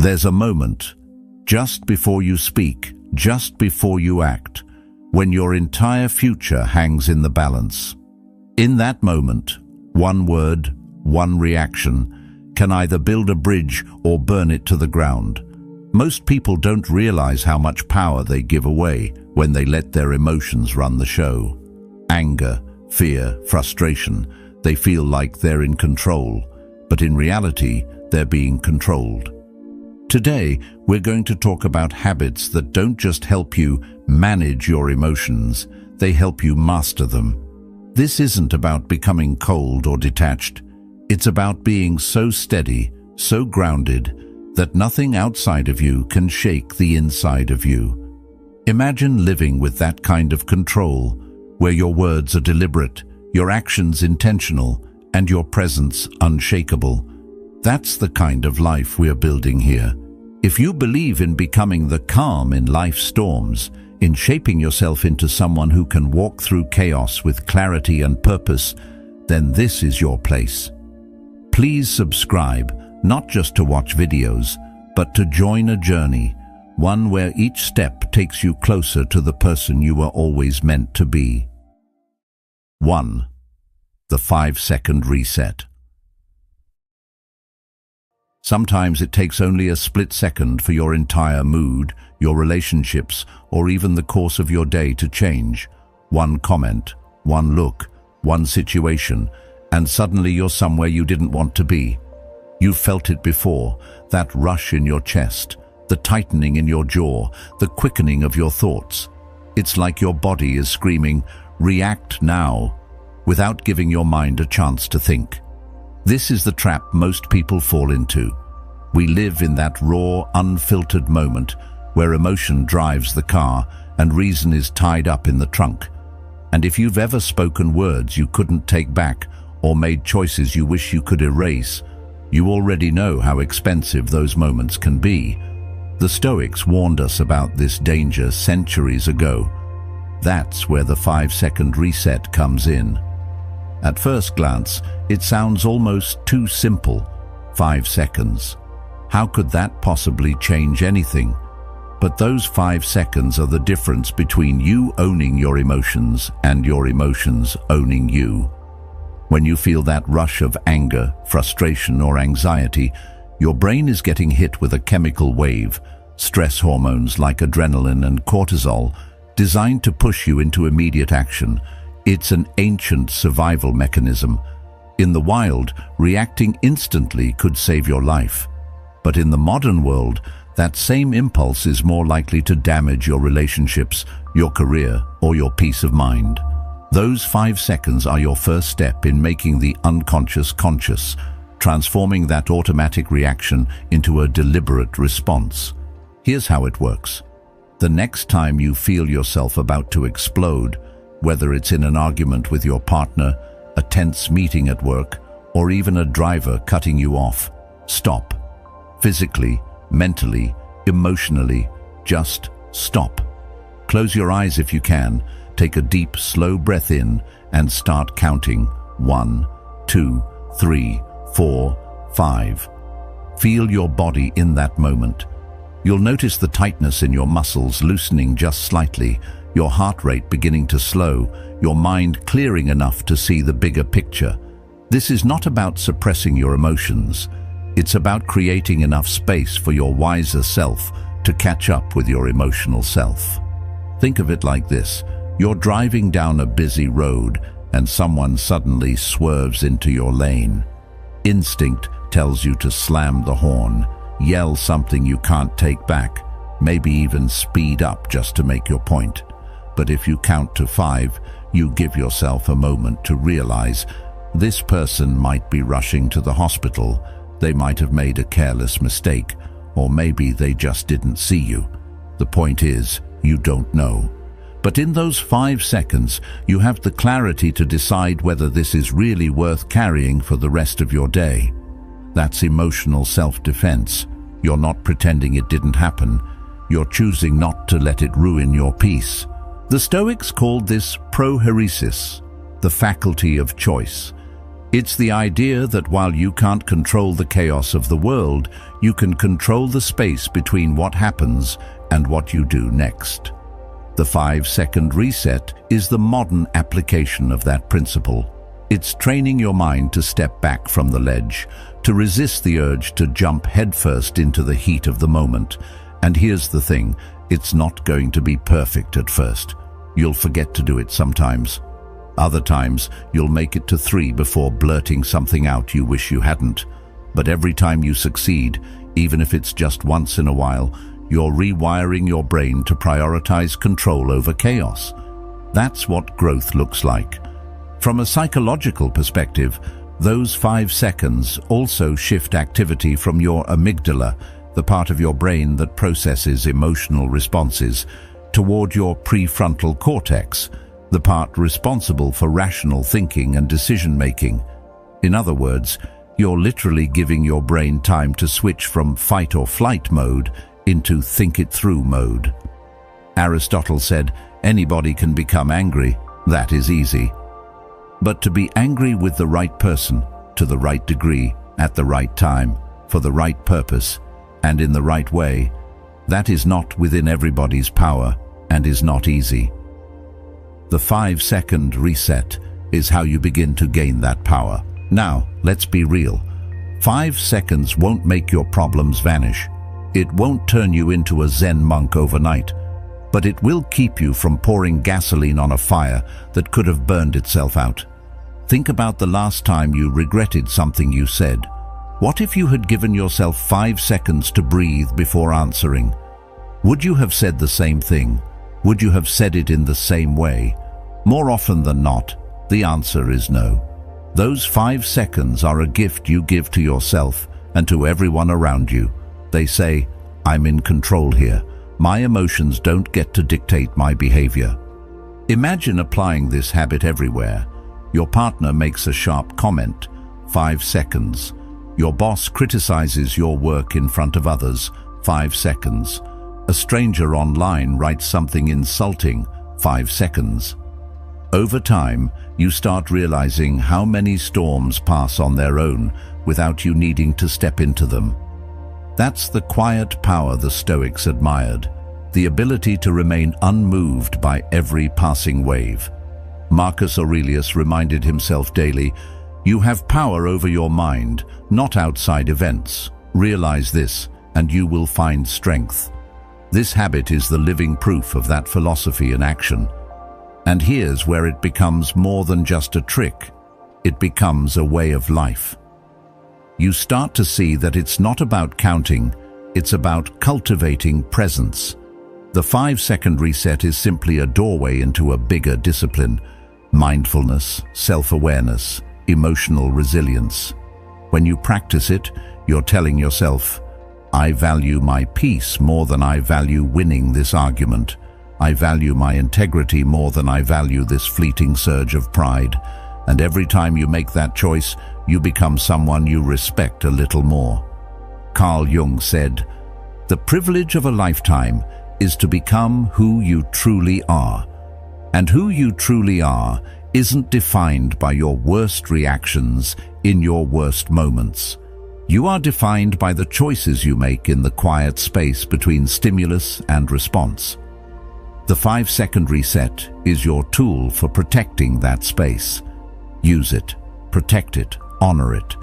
There's a moment, just before you speak, just before you act, when your entire future hangs in the balance. In that moment, one word, one reaction, can either build a bridge or burn it to the ground. Most people don't realize how much power they give away when they let their emotions run the show. Anger, fear, frustration, they feel like they're in control, but in reality, they're being controlled. Today, we're going to talk about habits that don't just help you manage your emotions, they help you master them. This isn't about becoming cold or detached. It's about being so steady, so grounded, that nothing outside of you can shake the inside of you. Imagine living with that kind of control, where your words are deliberate, your actions intentional, and your presence unshakable. That's the kind of life we're building here. If you believe in becoming the calm in life's storms, in shaping yourself into someone who can walk through chaos with clarity and purpose, then this is your place. Please subscribe, not just to watch videos, but to join a journey, one where each step takes you closer to the person you were always meant to be. 1. The 5-second reset. Sometimes it takes only a split second for your entire mood, your relationships, or even the course of your day to change. One comment, one look, one situation, and suddenly you're somewhere you didn't want to be. You've felt it before, that rush in your chest, the tightening in your jaw, the quickening of your thoughts. It's like your body is screaming, "React now," without giving your mind a chance to think. This is the trap most people fall into. We live in that raw, unfiltered moment where emotion drives the car and reason is tied up in the trunk. And if you've ever spoken words you couldn't take back or made choices you wish you could erase, you already know how expensive those moments can be. The Stoics warned us about this danger centuries ago. That's where the 5-second reset comes in. At first glance, it sounds almost too simple. 5 seconds. How could that possibly change anything? But those 5 seconds are the difference between you owning your emotions and your emotions owning you. When you feel that rush of anger, frustration, or anxiety, your brain is getting hit with a chemical wave, stress hormones like adrenaline and cortisol, designed to push you into immediate action. It's an ancient survival mechanism. In the wild, reacting instantly could save your life. But in the modern world, that same impulse is more likely to damage your relationships, your career, or your peace of mind. Those 5 seconds are your first step in making the unconscious conscious, transforming that automatic reaction into a deliberate response. Here's how it works. The next time you feel yourself about to explode, whether it's in an argument with your partner, a tense meeting at work, or even a driver cutting you off, stop. Physically, mentally, emotionally, just stop. Close your eyes if you can, take a deep, slow breath in, and start counting. 1, 2, 3, 4, 5. Feel your body in that moment. You'll notice the tightness in your muscles loosening just slightly, your heart rate beginning to slow, your mind clearing enough to see the bigger picture. This is not about suppressing your emotions. It's about creating enough space for your wiser self to catch up with your emotional self. Think of it like this. You're driving down a busy road and someone suddenly swerves into your lane. Instinct tells you to slam the horn, yell something you can't take back, maybe even speed up just to make your point. But if you count to 5, you give yourself a moment to realize this person might be rushing to the hospital, they might have made a careless mistake, or maybe they just didn't see you. The point is, you don't know. But in those 5 seconds, you have the clarity to decide whether this is really worth carrying for the rest of your day. That's emotional self-defense. You're not pretending it didn't happen. You're choosing not to let it ruin your peace. The Stoics called this prohairesis, the faculty of choice. It's the idea that while you can't control the chaos of the world, you can control the space between what happens and what you do next. The 5-second reset is the modern application of that principle. It's training your mind to step back from the ledge, to resist the urge to jump headfirst into the heat of the moment. And here's the thing, it's not going to be perfect at first. You'll forget to do it sometimes. Other times, you'll make it to 3 before blurting something out you wish you hadn't. But every time you succeed, even if it's just once in a while, you're rewiring your brain to prioritize control over chaos. That's what growth looks like. From a psychological perspective, those 5 seconds also shift activity from your amygdala, the part of your brain that processes emotional responses, toward your prefrontal cortex, the part responsible for rational thinking and decision-making. In other words, you're literally giving your brain time to switch from fight or flight mode into think it through mode. Aristotle said, anybody can become angry. That is easy. But to be angry with the right person, to the right degree, at the right time, for the right purpose, and in the right way, that is not within everybody's power and is not easy. The 5-second reset is how you begin to gain that power. Now, let's be real. 5 seconds won't make your problems vanish. It won't turn you into a Zen monk overnight, but it will keep you from pouring gasoline on a fire that could have burned itself out. Think about the last time you regretted something you said. What if you had given yourself 5 seconds to breathe before answering? Would you have said the same thing? Would you have said it in the same way? More often than not, the answer is no. Those 5 seconds are a gift you give to yourself and to everyone around you. They say, I'm in control here. My emotions don't get to dictate my behavior. Imagine applying this habit everywhere. Your partner makes a sharp comment, 5 seconds. Your boss criticizes your work in front of others, 5 seconds. A stranger online writes something insulting, 5 seconds. Over time, you start realizing how many storms pass on their own without you needing to step into them. That's the quiet power the Stoics admired, the ability to remain unmoved by every passing wave. Marcus Aurelius reminded himself daily, you have power over your mind, not outside events. Realize this, and you will find strength. This habit is the living proof of that philosophy in action. And here's where it becomes more than just a trick. It becomes a way of life. You start to see that it's not about counting, it's about cultivating presence. The 5-second reset is simply a doorway into a bigger discipline: mindfulness, self-awareness, emotional resilience. When you practice it, you're telling yourself, I value my peace more than I value winning this argument. I value my integrity more than I value this fleeting surge of pride. And every time you make that choice, you become someone you respect a little more. Carl Jung said, the privilege of a lifetime is to become who you truly are. And who you truly are isn't defined by your worst reactions in your worst moments. You are defined by the choices you make in the quiet space between stimulus and response. The 5-second reset is your tool for protecting that space. Use it, protect it, honor it.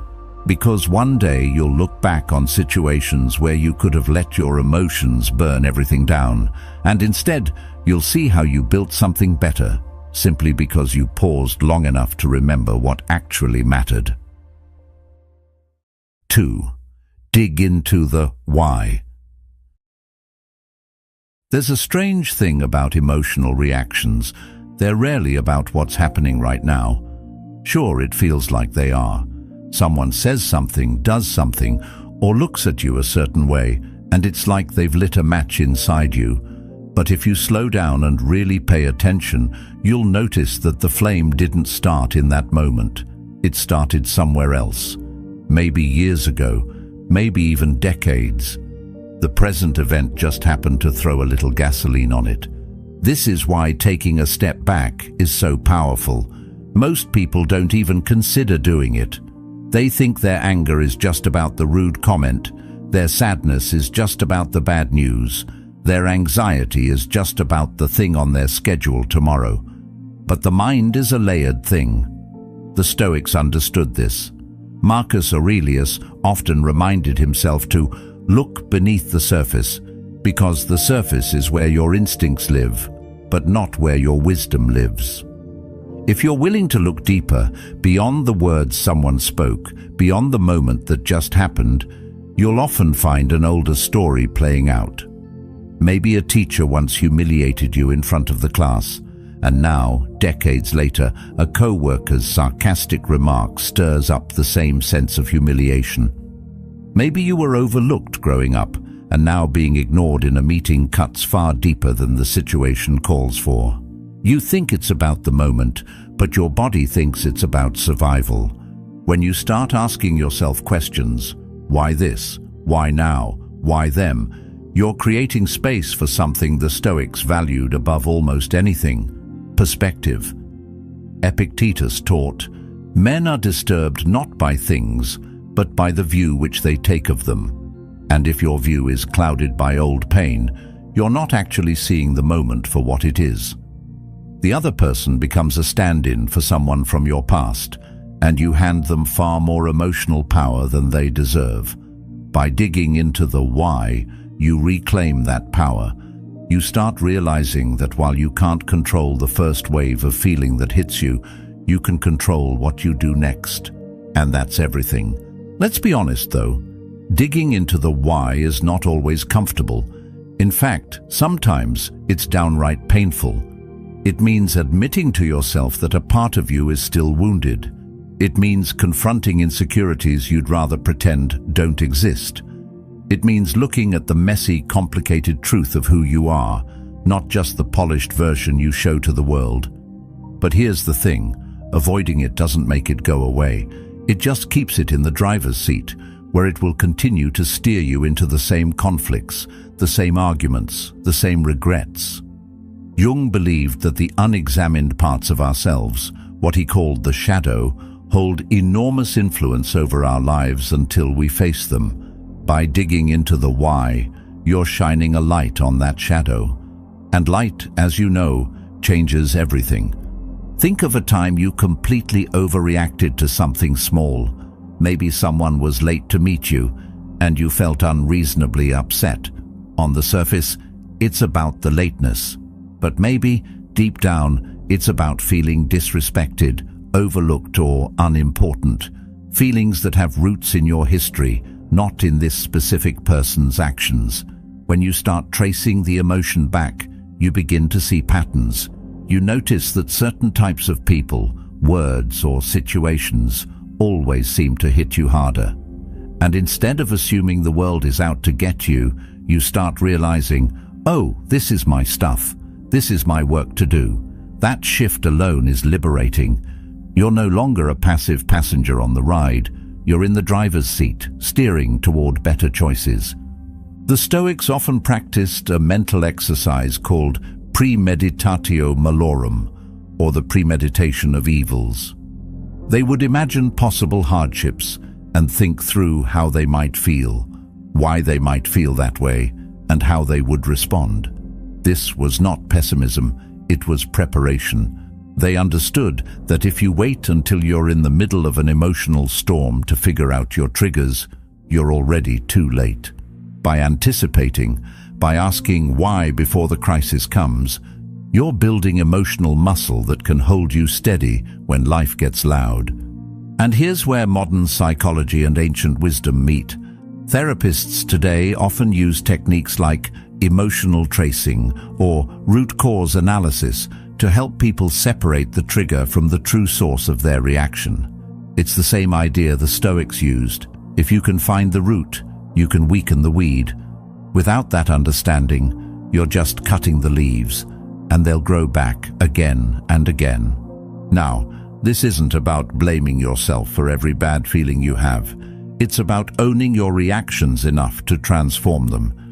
Because one day you'll look back on situations where you could have let your emotions burn everything down, and instead you'll see how you built something better, simply because you paused long enough to remember what actually mattered. 2. Dig into the why. There's a strange thing about emotional reactions. They're rarely about what's happening right now. Sure, it feels like they are. Someone says something, does something, or looks at you a certain way, and it's like they've lit a match inside you. But if you slow down and really pay attention, you'll notice that the flame didn't start in that moment. It started somewhere else. Maybe years ago, maybe even decades. The present event just happened to throw a little gasoline on it. This is why taking a step back is so powerful. Most people don't even consider doing it. They think their anger is just about the rude comment, their sadness is just about the bad news, their anxiety is just about the thing on their schedule tomorrow. But the mind is a layered thing. The Stoics understood this. Marcus Aurelius often reminded himself to look beneath the surface, because the surface is where your instincts live, but not where your wisdom lives. If you're willing to look deeper, beyond the words someone spoke, beyond the moment that just happened, you'll often find an older story playing out. Maybe a teacher once humiliated you in front of the class, and now, decades later, a co-worker's sarcastic remark stirs up the same sense of humiliation. Maybe you were overlooked growing up, and now being ignored in a meeting cuts far deeper than the situation calls for. You think it's about the moment, but your body thinks it's about survival. When you start asking yourself questions, why this, why now, why them, you're creating space for something the Stoics valued above almost anything: perspective. Epictetus taught, men are disturbed not by things, but by the view which they take of them. And if your view is clouded by old pain, you're not actually seeing the moment for what it is. The other person becomes a stand-in for someone from your past, and you hand them far more emotional power than they deserve. By digging into the why, you reclaim that power. You start realizing that while you can't control the first wave of feeling that hits you, you can control what you do next. And that's everything. Let's be honest though, digging into the why is not always comfortable. In fact, sometimes it's downright painful. It means admitting to yourself that a part of you is still wounded. It means confronting insecurities you'd rather pretend don't exist. It means looking at the messy, complicated truth of who you are, not just the polished version you show to the world. But here's the thing, avoiding it doesn't make it go away. It just keeps it in the driver's seat, where it will continue to steer you into the same conflicts, the same arguments, the same regrets. Jung believed that the unexamined parts of ourselves, what he called the shadow, hold enormous influence over our lives until we face them. By digging into the why, you're shining a light on that shadow. And light, as you know, changes everything. Think of a time you completely overreacted to something small. Maybe someone was late to meet you, and you felt unreasonably upset. On the surface, it's about the lateness. But maybe, deep down, it's about feeling disrespected, overlooked or unimportant. Feelings that have roots in your history, not in this specific person's actions. When you start tracing the emotion back, you begin to see patterns. You notice that certain types of people, words or situations always seem to hit you harder. And instead of assuming the world is out to get you, you start realizing, oh, this is my stuff. This is my work to do. That shift alone is liberating. You're no longer a passive passenger on the ride. You're in the driver's seat, steering toward better choices. The Stoics often practiced a mental exercise called premeditatio malorum, or the premeditation of evils. They would imagine possible hardships and think through how they might feel, why they might feel that way, and how they would respond. This was not pessimism, it was preparation. They understood that if you wait until you're in the middle of an emotional storm to figure out your triggers, you're already too late. By anticipating, by asking why before the crisis comes, you're building emotional muscle that can hold you steady when life gets loud. And here's where modern psychology and ancient wisdom meet. Therapists today often use techniques like emotional tracing or root cause analysis to help people separate the trigger from the true source of their reaction. It's the same idea the Stoics used. If you can find the root, you can weaken the weed. Without that understanding, you're just cutting the leaves, and they'll grow back again and again. Now, this isn't about blaming yourself for every bad feeling you have. It's about owning your reactions enough to transform them.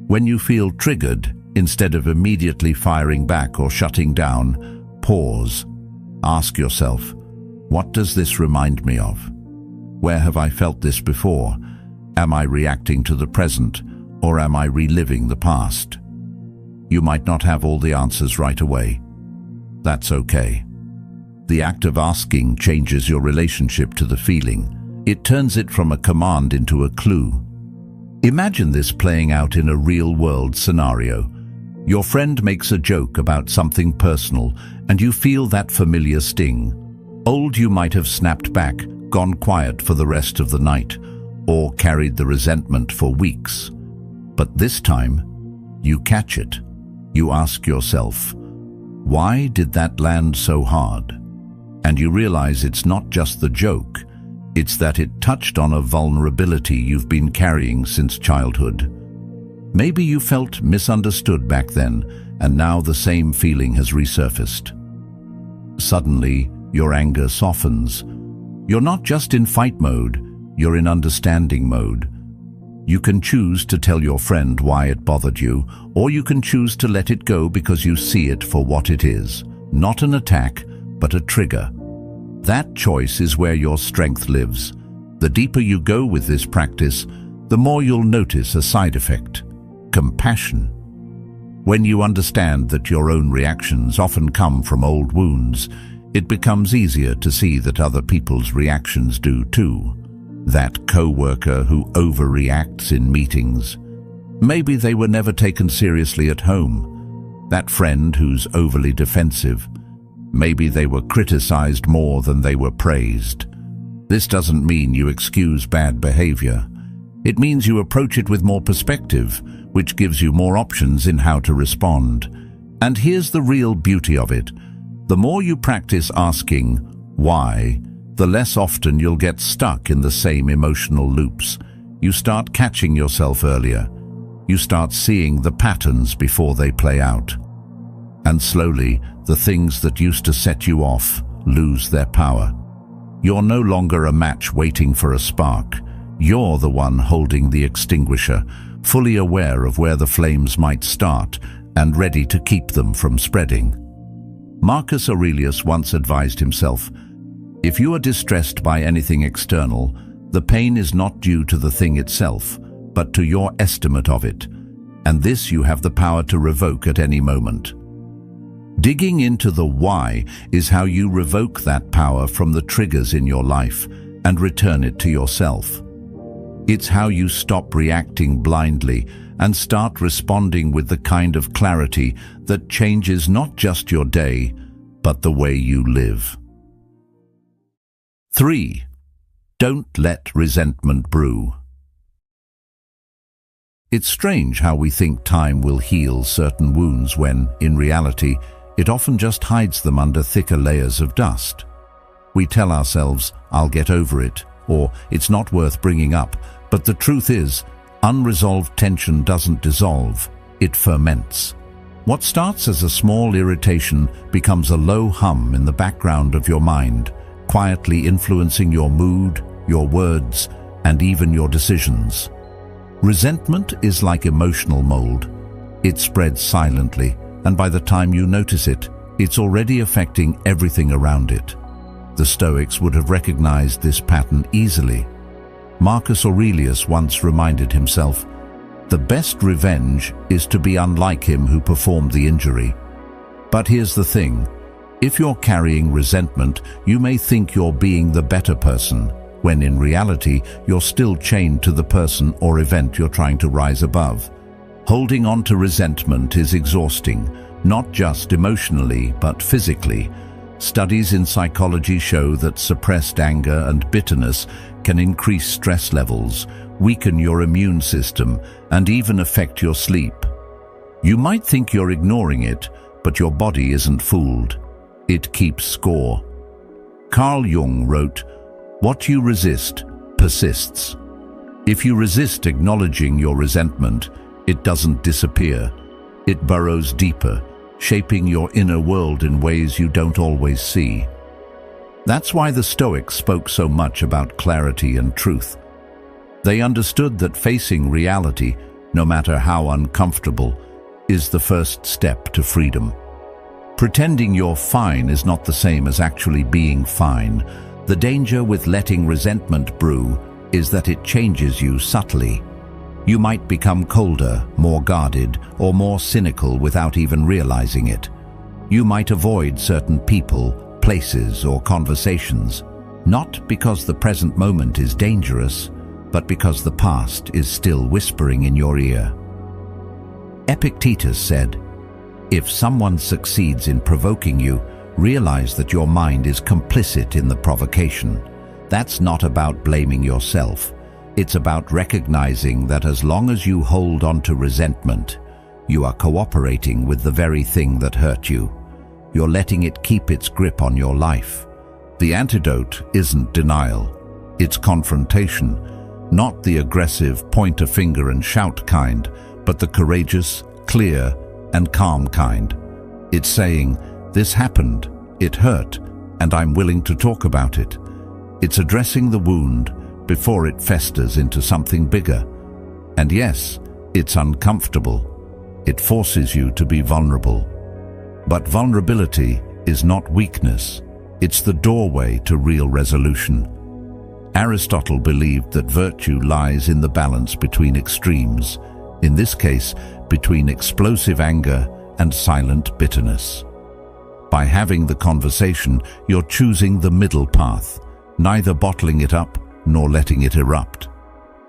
When you feel triggered, instead of immediately firing back or shutting down, pause. Ask yourself, What does this remind me of? Where have I felt this before? Am I reacting to the present, or am I reliving the past? You might not have all the answers right away. That's okay. The act of asking changes your relationship to the feeling. It turns it from a command into a clue. Imagine this playing out in a real-world scenario. Your friend makes a joke about something personal, and you feel that familiar sting. Old you might have snapped back, gone quiet for the rest of the night, or carried the resentment for weeks. But this time, you catch it. You ask yourself, why did that land so hard? And you realize it's not just the joke, it's that it touched on a vulnerability you've been carrying since childhood. Maybe you felt misunderstood back then, and now the same feeling has resurfaced. Suddenly, your anger softens. You're not just in fight mode, you're in understanding mode. You can choose to tell your friend why it bothered you, or you can choose to let it go because you see it for what it is, not an attack, but a trigger. That choice is where your strength lives. The deeper you go with this practice, the more you'll notice a side effect: compassion. When you understand that your own reactions often come from old wounds, it becomes easier to see that other people's reactions do too. That co-worker who overreacts in meetings. Maybe they were never taken seriously at home. That friend who's overly defensive. Maybe they were criticized more than they were praised. This doesn't mean you excuse bad behavior. It means you approach it with more perspective, which gives you more options in how to respond. And here's the real beauty of it. The more you practice asking, why, the less often you'll get stuck in the same emotional loops. You start catching yourself earlier. You start seeing the patterns before they play out. And slowly, the things that used to set you off lose their power. You're no longer a match waiting for a spark. You're the one holding the extinguisher, fully aware of where the flames might start and ready to keep them from spreading. Marcus Aurelius once advised himself, if you are distressed by anything external, the pain is not due to the thing itself, but to your estimate of it, and this you have the power to revoke at any moment. Digging into the why is how you revoke that power from the triggers in your life and return it to yourself. It's how you stop reacting blindly and start responding with the kind of clarity that changes not just your day, but the way you live. 3. Don't let resentment brew. It's strange how we think time will heal certain wounds when, in reality, it often just hides them under thicker layers of dust. We tell ourselves, I'll get over it, or it's not worth bringing up, but the truth is, unresolved tension doesn't dissolve, it ferments. What starts as a small irritation becomes a low hum in the background of your mind, quietly influencing your mood, your words, and even your decisions. Resentment is like emotional mold. It spreads silently, and by the time you notice it, it's already affecting everything around it. The Stoics would have recognized this pattern easily. Marcus Aurelius once reminded himself, "The best revenge is to be unlike him who performed the injury." But here's the thing. If you're carrying resentment, you may think you're being the better person, when in reality, you're still chained to the person or event you're trying to rise above. Holding on to resentment is exhausting, not just emotionally, but physically. Studies in psychology show that suppressed anger and bitterness can increase stress levels, weaken your immune system, and even affect your sleep. You might think you're ignoring it, but your body isn't fooled. It keeps score. Carl Jung wrote, "What you resist persists." If you resist acknowledging your resentment, it doesn't disappear. It burrows deeper, shaping your inner world in ways you don't always see. That's why the Stoics spoke so much about clarity and truth. They understood that facing reality, no matter how uncomfortable, is the first step to freedom. Pretending you're fine is not the same as actually being fine. The danger with letting resentment brew is that it changes you subtly. You might become colder, more guarded, or more cynical without even realizing it. You might avoid certain people, places, or conversations, not because the present moment is dangerous, but because the past is still whispering in your ear. Epictetus said, "If someone succeeds in provoking you, realize that your mind is complicit in the provocation." That's not about blaming yourself. It's about recognizing that as long as you hold on to resentment, you are cooperating with the very thing that hurt you. You're letting it keep its grip on your life. The antidote isn't denial. It's confrontation, not the aggressive point a finger and shout kind, but the courageous, clear, and calm kind. It's saying, "This happened, it hurt, and I'm willing to talk about it." It's addressing the wound before it festers into something bigger. And yes, it's uncomfortable. It forces you to be vulnerable. But vulnerability is not weakness. It's the doorway to real resolution. Aristotle believed that virtue lies in the balance between extremes, in this case, between explosive anger and silent bitterness. By having the conversation, you're choosing the middle path, neither bottling it up nor letting it erupt.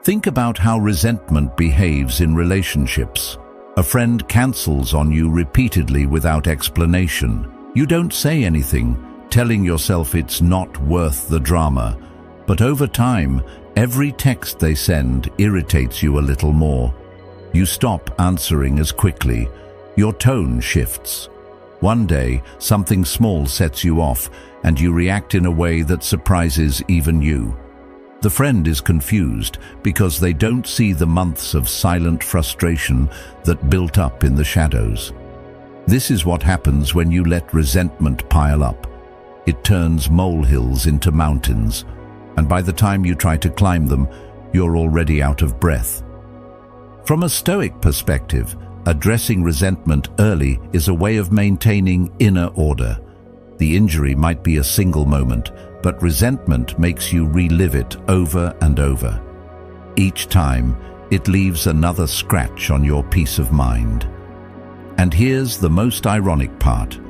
Think about how resentment behaves in relationships. A friend cancels on you repeatedly without explanation. You don't say anything, telling yourself it's not worth the drama. But over time, every text they send irritates you a little more. You stop answering as quickly. Your tone shifts. One day, something small sets you off, and you react in a way that surprises even you. The friend is confused because they don't see the months of silent frustration that built up in the shadows. This is what happens when you let resentment pile up. It turns molehills into mountains, and by the time you try to climb them, you're already out of breath. From a Stoic perspective, addressing resentment early is a way of maintaining inner order. The injury might be a single moment, but resentment makes you relive it over and over. Each time, it leaves another scratch on your peace of mind. And here's the most ironic part.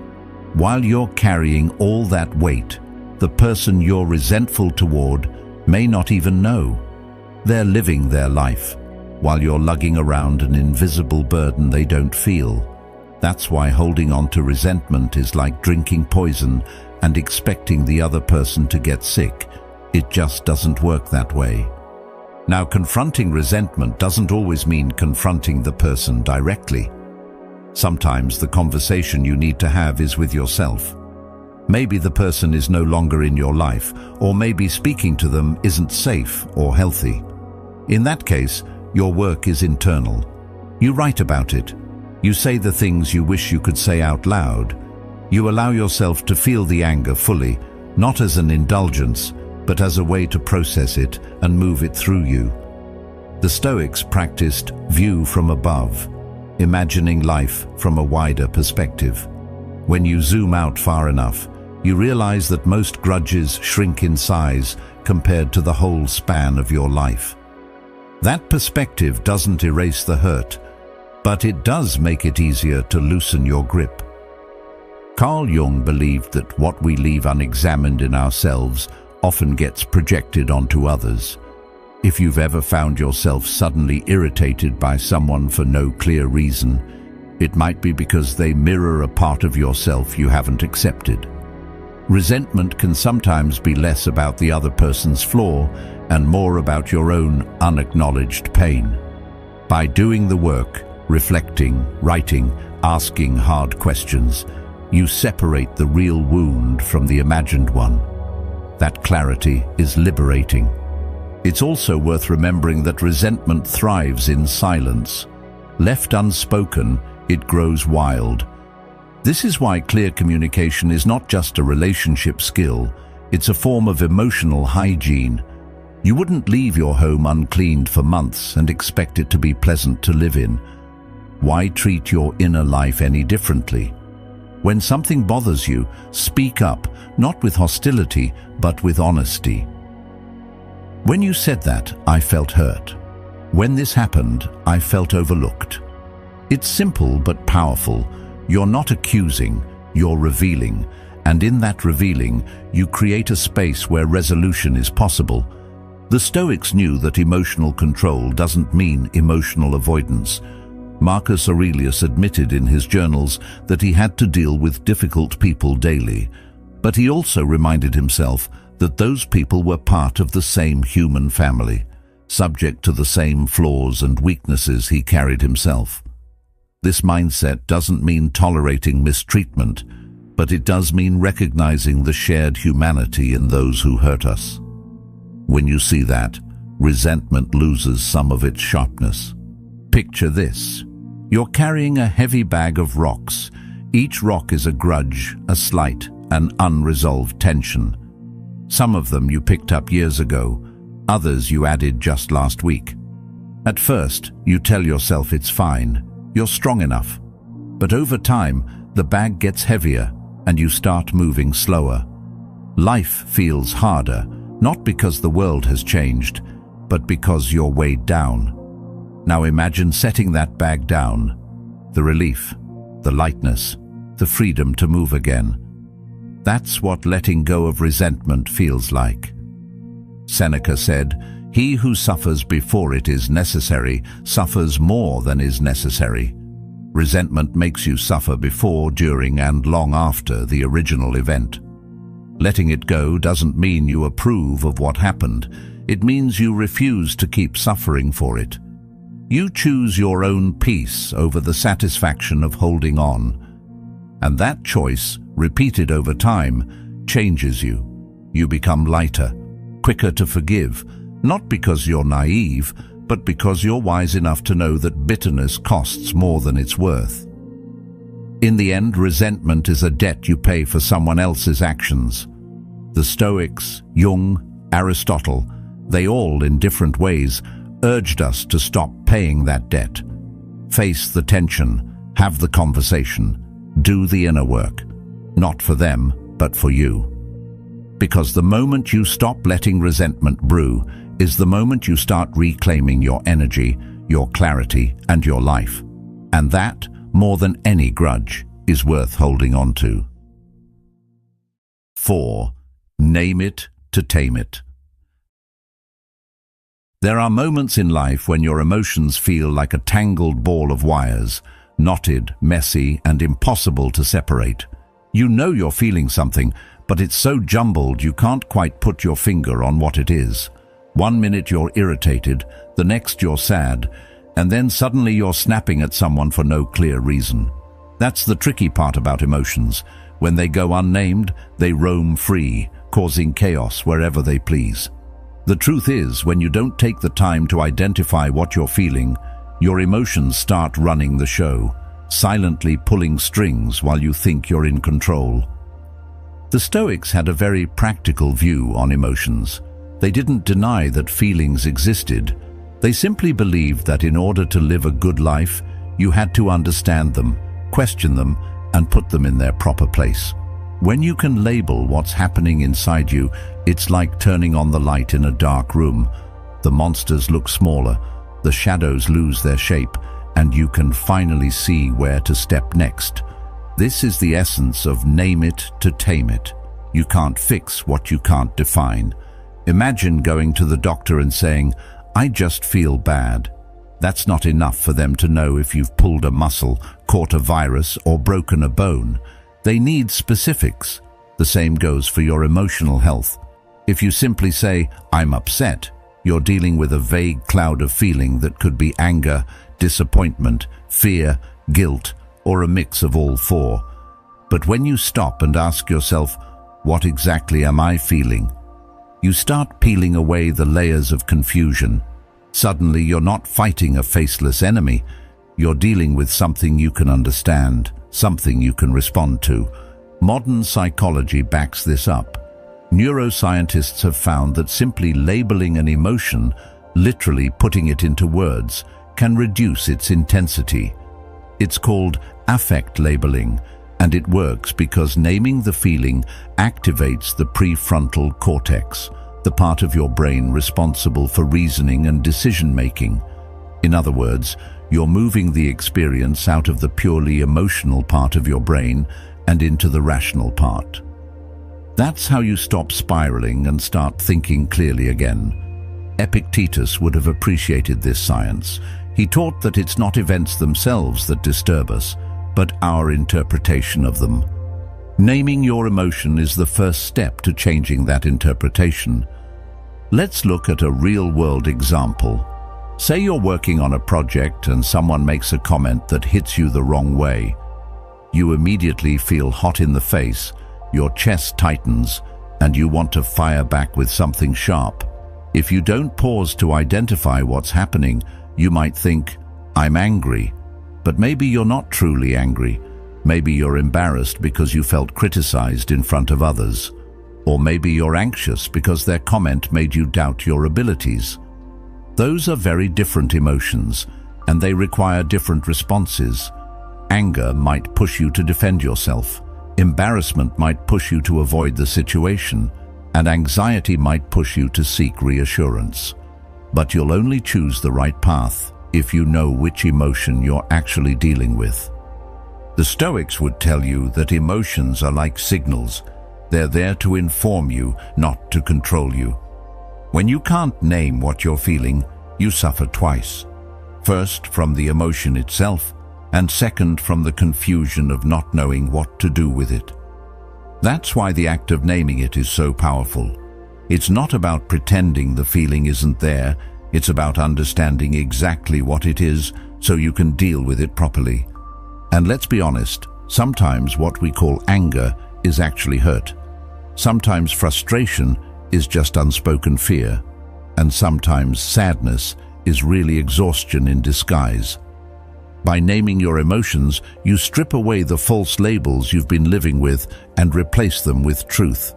While you're carrying all that weight, the person you're resentful toward may not even know. They're living their life, while you're lugging around an invisible burden they don't feel. That's why holding on to resentment is like drinking poison and expecting the other person to get sick. It just doesn't work that way. Now, confronting resentment doesn't always mean confronting the person directly. Sometimes the conversation you need to have is with yourself. Maybe the person is no longer in your life, or maybe speaking to them isn't safe or healthy. In that case, your work is internal. You write about it. You say the things you wish you could say out loud. You allow yourself to feel the anger fully, not as an indulgence, but as a way to process it and move it through you. The Stoics practiced view from above, imagining life from a wider perspective. When you zoom out far enough, you realize that most grudges shrink in size compared to the whole span of your life. That perspective doesn't erase the hurt, but it does make it easier to loosen your grip. Carl Jung believed that what we leave unexamined in ourselves often gets projected onto others. If you've ever found yourself suddenly irritated by someone for no clear reason, it might be because they mirror a part of yourself you haven't accepted. Resentment can sometimes be less about the other person's flaw and more about your own unacknowledged pain. By doing the work, reflecting, writing, asking hard questions, you separate the real wound from the imagined one. That clarity is liberating. It's also worth remembering that resentment thrives in silence. Left unspoken, it grows wild. This is why clear communication is not just a relationship skill, it's a form of emotional hygiene. You wouldn't leave your home uncleaned for months and expect it to be pleasant to live in. Why treat your inner life any differently? When something bothers you, speak up, not with hostility, but with honesty. When you said that, I felt hurt. When this happened, I felt overlooked. It's simple but powerful. You're not accusing, you're revealing. And in that revealing, you create a space where resolution is possible. The Stoics knew that emotional control doesn't mean emotional avoidance. Marcus Aurelius admitted in his journals that he had to deal with difficult people daily. But he also reminded himself that those people were part of the same human family, subject to the same flaws and weaknesses he carried himself. This mindset doesn't mean tolerating mistreatment, but it does mean recognizing the shared humanity in those who hurt us. When you see that, resentment loses some of its sharpness. Picture this. You're carrying a heavy bag of rocks. Each rock is a grudge, a slight, an unresolved tension. Some of them you picked up years ago, others you added just last week. At first, you tell yourself it's fine, you're strong enough. But over time, the bag gets heavier and you start moving slower. Life feels harder, not because the world has changed, but because you're weighed down. Now imagine setting that bag down. The relief, the lightness, the freedom to move again. That's what letting go of resentment feels like. Seneca said, "He who suffers before it is necessary suffers more than is necessary." Resentment makes you suffer before, during, and long after the original event. Letting it go doesn't mean you approve of what happened. It means you refuse to keep suffering for it. You choose your own peace over the satisfaction of holding on. And that choice, repeated over time, changes you. You become lighter, quicker to forgive, not because you're naive, but because you're wise enough to know that bitterness costs more than it's worth. In the end, resentment is a debt you pay for someone else's actions. The Stoics, Jung, Aristotle, they all, in different ways, urged us to stop paying that debt. Face the tension, have the conversation, do the inner work, not for them, but for you. Because the moment you stop letting resentment brew is the moment you start reclaiming your energy, your clarity, and your life. And that, more than any grudge, is worth holding on to. 4. Name it to tame it. There are moments in life when your emotions feel like a tangled ball of wires, knotted, messy, and impossible to separate. You know you're feeling something, but it's so jumbled you can't quite put your finger on what it is. One minute you're irritated, the next you're sad, and then suddenly you're snapping at someone for no clear reason. That's the tricky part about emotions. When they go unnamed, they roam free, causing chaos wherever they please. The truth is, when you don't take the time to identify what you're feeling, your emotions start running the show, silently pulling strings while you think you're in control. The Stoics had a very practical view on emotions. They didn't deny that feelings existed. They simply believed that in order to live a good life, you had to understand them, question them, and put them in their proper place. When you can label what's happening inside you, it's like turning on the light in a dark room. The monsters look smaller, the shadows lose their shape, and you can finally see where to step next. This is the essence of name it to tame it. You can't fix what you can't define. Imagine going to the doctor and saying, "I just feel bad." That's not enough for them to know if you've pulled a muscle, caught a virus, or broken a bone. They need specifics. The same goes for your emotional health. If you simply say, "I'm upset," you're dealing with a vague cloud of feeling that could be anger, disappointment, fear, guilt, or a mix of all four. But when you stop and ask yourself, "What exactly am I feeling?" you start peeling away the layers of confusion. Suddenly, you're not fighting a faceless enemy. You're dealing with something you can understand, something you can respond to. Modern psychology backs this up. Neuroscientists have found that simply labeling an emotion, literally putting it into words, can reduce its intensity. It's called affect labeling, And it works because naming the feeling activates the prefrontal cortex, the part of your brain responsible for reasoning and decision-making. In other words, you're moving the experience out of the purely emotional part of your brain and into the rational part. That's how you stop spiraling and start thinking clearly again. Epictetus would have appreciated this science. He taught that it's not events themselves that disturb us, but our interpretation of them. Naming your emotion is the first step to changing that interpretation. Let's look at a real-world example. Say you're working on a project and someone makes a comment that hits you the wrong way. You immediately feel hot in the face, your chest tightens, and you want to fire back with something sharp. If you don't pause to identify what's happening, you might think, "I'm angry." But maybe you're not truly angry. Maybe you're embarrassed because you felt criticized in front of others. Or maybe you're anxious because their comment made you doubt your abilities. Those are very different emotions, and they require different responses. Anger might push you to defend yourself. Embarrassment might push you to avoid the situation, and anxiety might push you to seek reassurance. But you'll only choose the right path if you know which emotion you're actually dealing with. The Stoics would tell you that emotions are like signals. They're there to inform you, not to control you. When you can't name what you're feeling, you suffer twice. First, from the emotion itself, and second, from the confusion of not knowing what to do with it. That's why the act of naming it is so powerful. It's not about pretending the feeling isn't there. It's about understanding exactly what it is so you can deal with it properly. And let's be honest, sometimes what we call anger is actually hurt. Sometimes frustration is just unspoken fear. And sometimes sadness is really exhaustion in disguise. By naming your emotions, you strip away the false labels you've been living with and replace them with truth.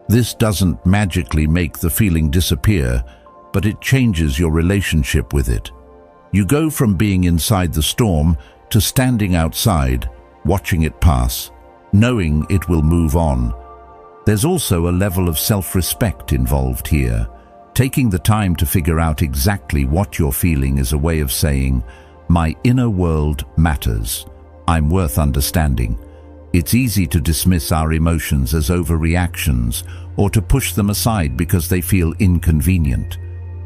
This doesn't magically make the feeling disappear, but it changes your relationship with it. You go from being inside the storm to standing outside, watching it pass, knowing it will move on. There's also a level of self-respect involved here. Taking the time to figure out exactly what you're feeling is a way of saying, "My inner world matters. I'm worth understanding." It's easy to dismiss our emotions as overreactions or to push them aside because they feel inconvenient.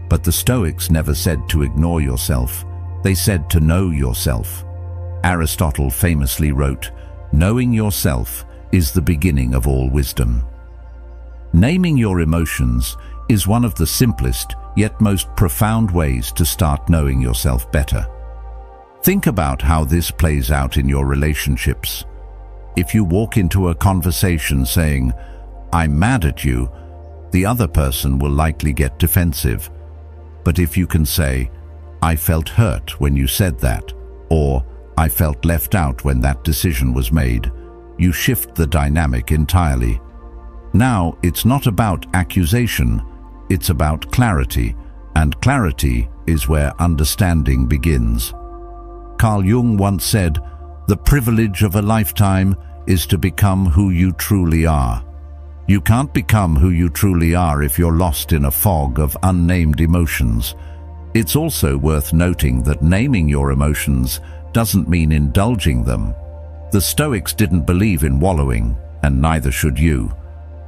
But the Stoics never said to ignore yourself. They said to know yourself. Aristotle famously wrote, "Knowing yourself is the beginning of all wisdom." Naming your emotions is one of the simplest yet most profound ways to start knowing yourself better. Think about how this plays out in your relationships. If you walk into a conversation saying, "I'm mad at you," the other person will likely get defensive. But if you can say, "I felt hurt when you said that," or "I felt left out when that decision was made," you shift the dynamic entirely. Now, it's not about accusation, it's about clarity, and clarity is where understanding begins. Carl Jung once said, "The privilege of a lifetime is to become who you truly are." You can't become who you truly are if you're lost in a fog of unnamed emotions. It's also worth noting that naming your emotions doesn't mean indulging them. The Stoics didn't believe in wallowing, and neither should you.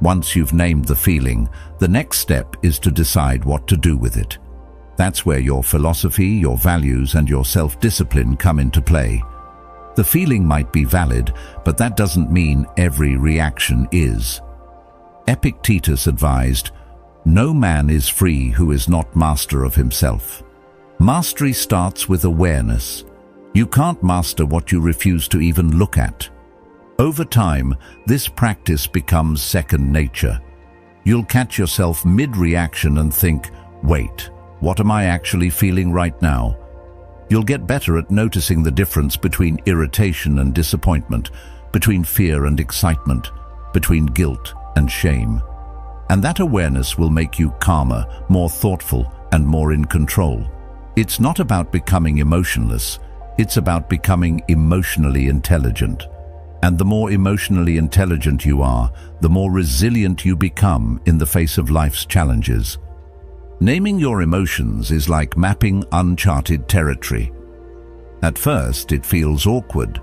Once you've named the feeling, the next step is to decide what to do with it. That's where your philosophy, your values, and your self-discipline come into play. The feeling might be valid, but that doesn't mean every reaction is. Epictetus advised, "No man is free who is not master of himself." Mastery starts with awareness. You can't master what you refuse to even look at. Over time, this practice becomes second nature. You'll catch yourself mid-reaction and think, "Wait, what am I actually feeling right now?" You'll get better at noticing the difference between irritation and disappointment, between fear and excitement, between guilt and shame. And that awareness will make you calmer, more thoughtful, and more in control. It's not about becoming emotionless, it's about becoming emotionally intelligent. And the more emotionally intelligent you are, the more resilient you become in the face of life's challenges. Naming your emotions is like mapping uncharted territory. At first, it feels awkward.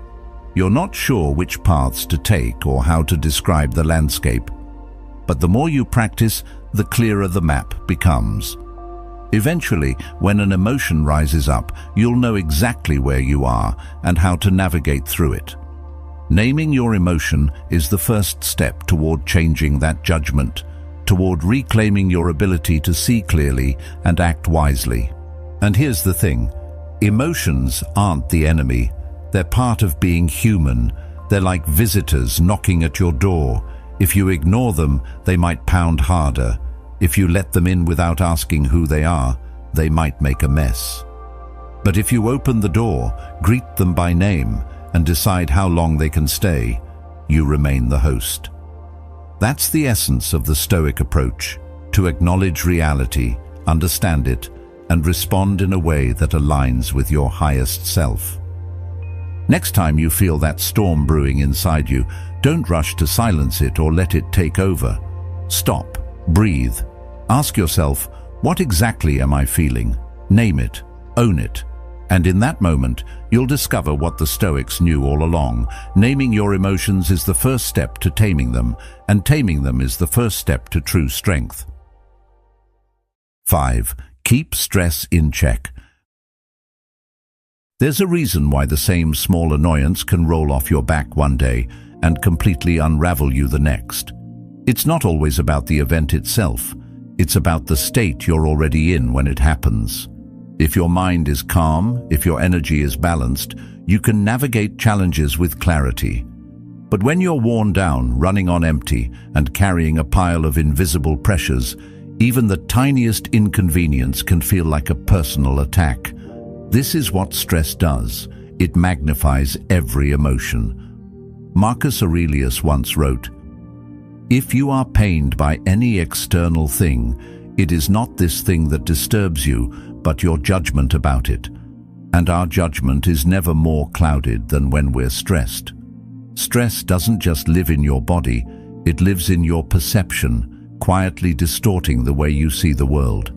You're not sure which paths to take or how to describe the landscape. But the more you practice, the clearer the map becomes. Eventually, when an emotion rises up, you'll know exactly where you are and how to navigate through it. Naming your emotion is the first step toward changing that judgment, toward reclaiming your ability to see clearly and act wisely. And here's the thing, emotions aren't the enemy. They're part of being human. They're like visitors knocking at your door. If you ignore them, they might pound harder. If you let them in without asking who they are, they might make a mess. But if you open the door, greet them by name, and decide how long they can stay, you remain the host. That's the essence of the Stoic approach, to acknowledge reality, understand it, and respond in a way that aligns with your highest self. Next time you feel that storm brewing inside you, don't rush to silence it or let it take over. Stop, breathe, ask yourself, what exactly am I feeling? Name it, own it. And in that moment, you'll discover what the Stoics knew all along. Naming your emotions is the first step to taming them, and taming them is the first step to true strength. 5. Keep stress in check. There's a reason why the same small annoyance can roll off your back one day and completely unravel you the next. It's not always about the event itself. It's about the state you're already in when it happens. If your mind is calm, if your energy is balanced, you can navigate challenges with clarity. But when you're worn down, running on empty, and carrying a pile of invisible pressures, even the tiniest inconvenience can feel like a personal attack. This is what stress does. It magnifies every emotion. Marcus Aurelius once wrote, "If you are pained by any external thing, it is not this thing that disturbs you, but your judgment about it. And our judgment is never more clouded than when we're stressed." Stress doesn't just live in your body, it lives in your perception, quietly distorting the way you see the world.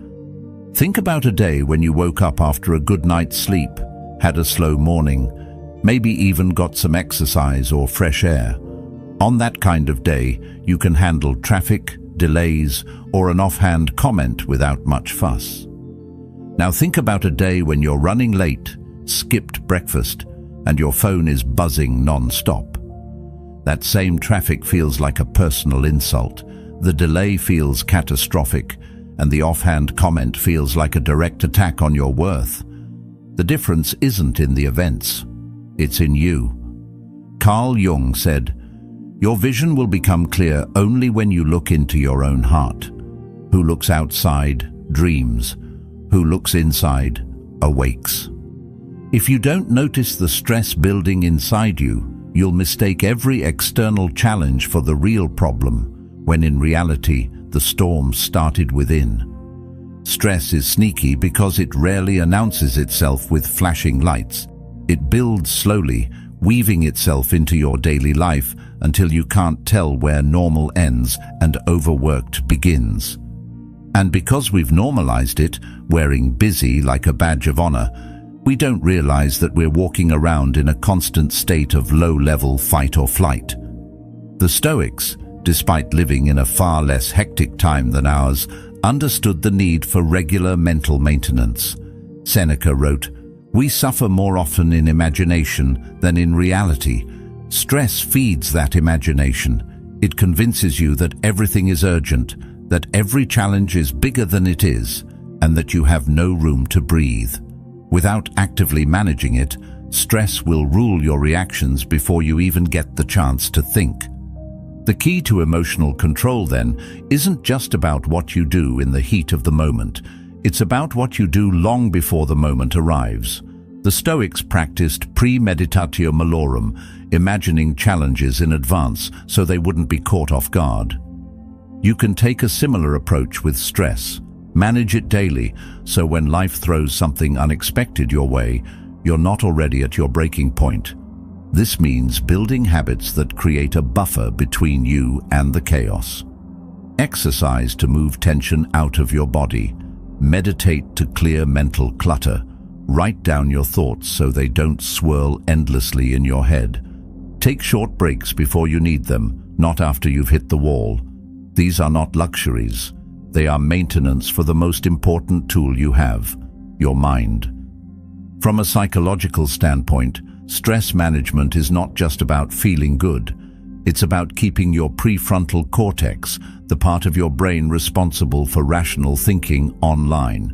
Think about a day when you woke up after a good night's sleep, had a slow morning, maybe even got some exercise or fresh air. On that kind of day, you can handle traffic, delays, or an offhand comment without much fuss. Now think about a day when you're running late, skipped breakfast, and your phone is buzzing non-stop. That same traffic feels like a personal insult, the delay feels catastrophic, and the offhand comment feels like a direct attack on your worth. The difference isn't in the events, it's in you. Carl Jung said, "Your vision will become clear only when you look into your own heart. Who looks outside, dreams. Who looks inside, awakes." If you don't notice the stress building inside you, you'll mistake every external challenge for the real problem, when in reality, the storm started within. Stress is sneaky because it rarely announces itself with flashing lights. It builds slowly, weaving itself into your daily life until you can't tell where normal ends and overworked begins. And because we've normalized it, wearing busy like a badge of honor, we don't realize that we're walking around in a constant state of low-level fight or flight. The Stoics, despite living in a far less hectic time than ours, understood the need for regular mental maintenance. Seneca wrote, "We suffer more often in imagination than in reality. Stress feeds that imagination. It convinces you that everything is urgent, that every challenge is bigger than it is, and that you have no room to breathe. Without actively managing it, stress will rule your reactions before you even get the chance to think." The key to emotional control, then, isn't just about what you do in the heat of the moment. It's about what you do long before the moment arrives. The Stoics practiced premeditatio malorum, imagining challenges in advance so they wouldn't be caught off guard. You can take a similar approach with stress. Manage it daily, so when life throws something unexpected your way, you're not already at your breaking point. This means building habits that create a buffer between you and the chaos. Exercise to move tension out of your body. Meditate to clear mental clutter. Write down your thoughts so they don't swirl endlessly in your head. Take short breaks before you need them, not after you've hit the wall. These are not luxuries. They are maintenance for the most important tool you have, your mind. From a psychological standpoint, stress management is not just about feeling good. It's about keeping your prefrontal cortex, the part of your brain responsible for rational thinking, online.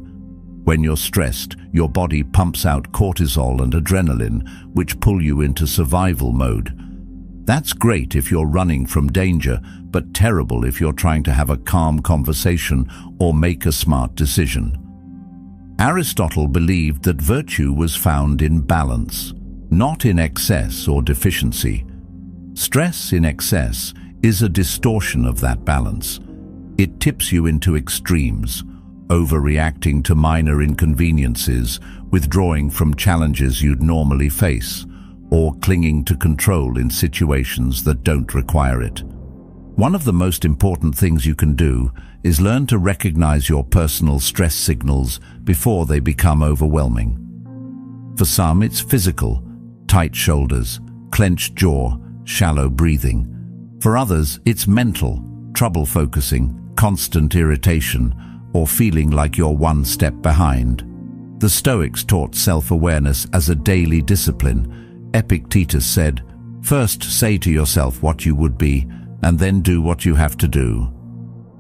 When you're stressed, your body pumps out cortisol and adrenaline, which pull you into survival mode. That's great if you're running from danger, but terrible if you're trying to have a calm conversation or make a smart decision. Aristotle believed that virtue was found in balance, not in excess or deficiency. Stress in excess is a distortion of that balance. It tips you into extremes, overreacting to minor inconveniences, withdrawing from challenges you'd normally face, or clinging to control in situations that don't require it. One of the most important things you can do is learn to recognize your personal stress signals before they become overwhelming. For some, it's physical, tight shoulders, clenched jaw, shallow breathing. For others, it's mental, trouble focusing, constant irritation, or feeling like you're one step behind. The Stoics taught self-awareness as a daily discipline. Epictetus said, "First say to yourself what you would be, and then do what you have to do."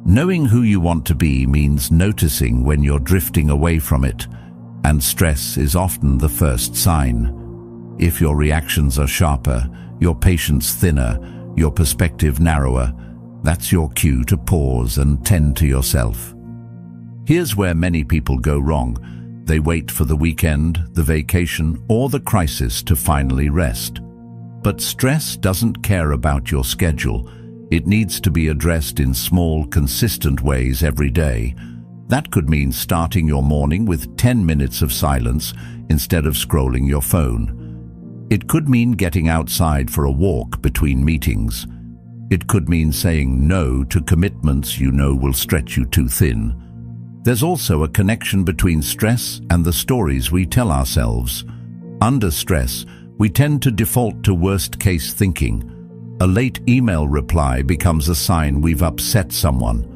Knowing who you want to be means noticing when you're drifting away from it, and stress is often the first sign. If your reactions are sharper, your patience thinner, your perspective narrower, that's your cue to pause and tend to yourself. Here's where many people go wrong. They wait for the weekend, the vacation, or the crisis to finally rest. But stress doesn't care about your schedule. It needs to be addressed in small, consistent ways every day. That could mean starting your morning with 10 minutes of silence instead of scrolling your phone. It could mean getting outside for a walk between meetings. It could mean saying no to commitments you know will stretch you too thin. There's also a connection between stress and the stories we tell ourselves. Under stress, we tend to default to worst-case thinking. A late email reply becomes a sign we've upset someone.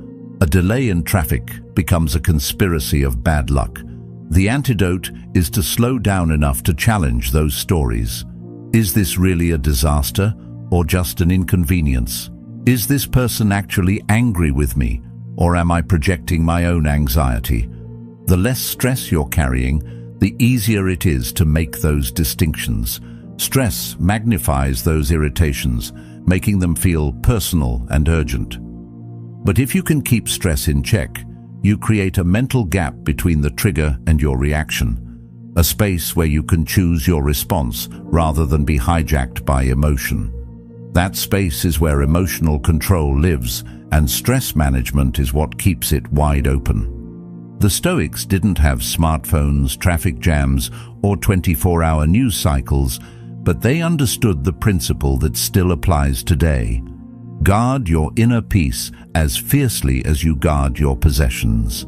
A delay in traffic becomes a conspiracy of bad luck. The antidote is to slow down enough to challenge those stories. Is this really a disaster or just an inconvenience? Is this person actually angry with me, or am I projecting my own anxiety? The less stress you're carrying, the easier it is to make those distinctions. Stress magnifies those irritations, making them feel personal and urgent. But if you can keep stress in check, you create a mental gap between the trigger and your reaction, a space where you can choose your response rather than be hijacked by emotion. That space is where emotional control lives, and stress management is what keeps it wide open. The Stoics didn't have smartphones, traffic jams, or 24-hour news cycles, but they understood the principle that still applies today. Guard your inner peace as fiercely as you guard your possessions.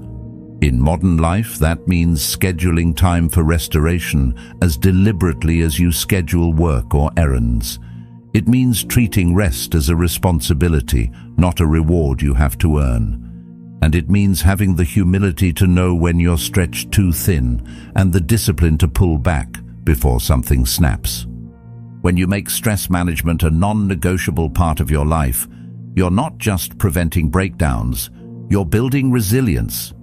In modern life, that means scheduling time for restoration as deliberately as you schedule work or errands. It means treating rest as a responsibility, not a reward you have to earn. And it means having the humility to know when you're stretched too thin and the discipline to pull back before something snaps. When you make stress management a non-negotiable part of your life, you're not just preventing breakdowns, you're building resilience.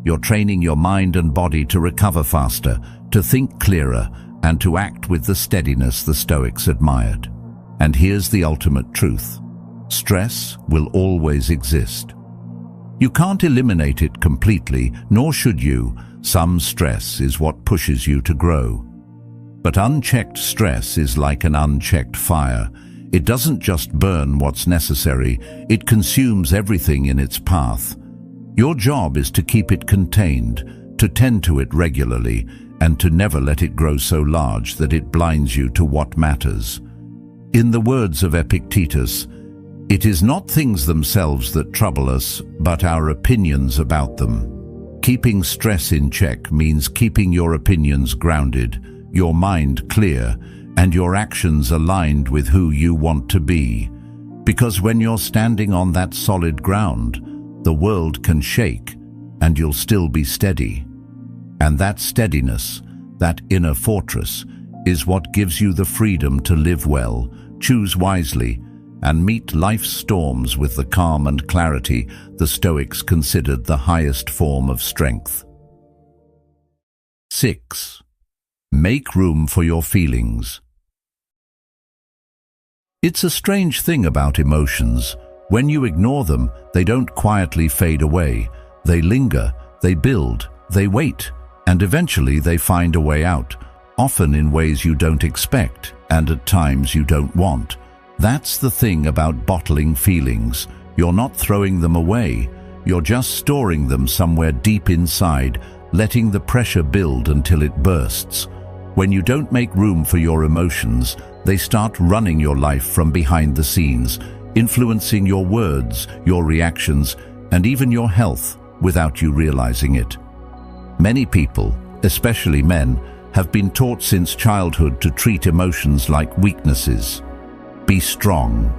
You're training your mind and body to recover faster, to think clearer, and to act with the steadiness the Stoics admired. And here's the ultimate truth. Stress will always exist. You can't eliminate it completely, nor should you. Some stress is what pushes you to grow. But unchecked stress is like an unchecked fire. It doesn't just burn what's necessary, it consumes everything in its path. Your job is to keep it contained, to tend to it regularly, and to never let it grow so large that it blinds you to what matters. In the words of Epictetus, "It is not things themselves that trouble us, but our opinions about them." Keeping stress in check means keeping your opinions grounded, your mind clear, and your actions aligned with who you want to be. Because when you're standing on that solid ground, the world can shake, and you'll still be steady. And that steadiness, that inner fortress, is what gives you the freedom to live well, choose wisely, and meet life's storms with the calm and clarity the Stoics considered the highest form of strength. 6. Make room for your feelings. It's a strange thing about emotions. When you ignore them, they don't quietly fade away. They linger, they build, they wait, and eventually they find a way out, often in ways you don't expect and at times you don't want. That's the thing about bottling feelings. You're not throwing them away. You're just storing them somewhere deep inside, letting the pressure build until it bursts. When you don't make room for your emotions, they start running your life from behind the scenes, influencing your words, your reactions, and even your health without you realizing it. Many people, especially men, have been taught since childhood to treat emotions like weaknesses. Be strong.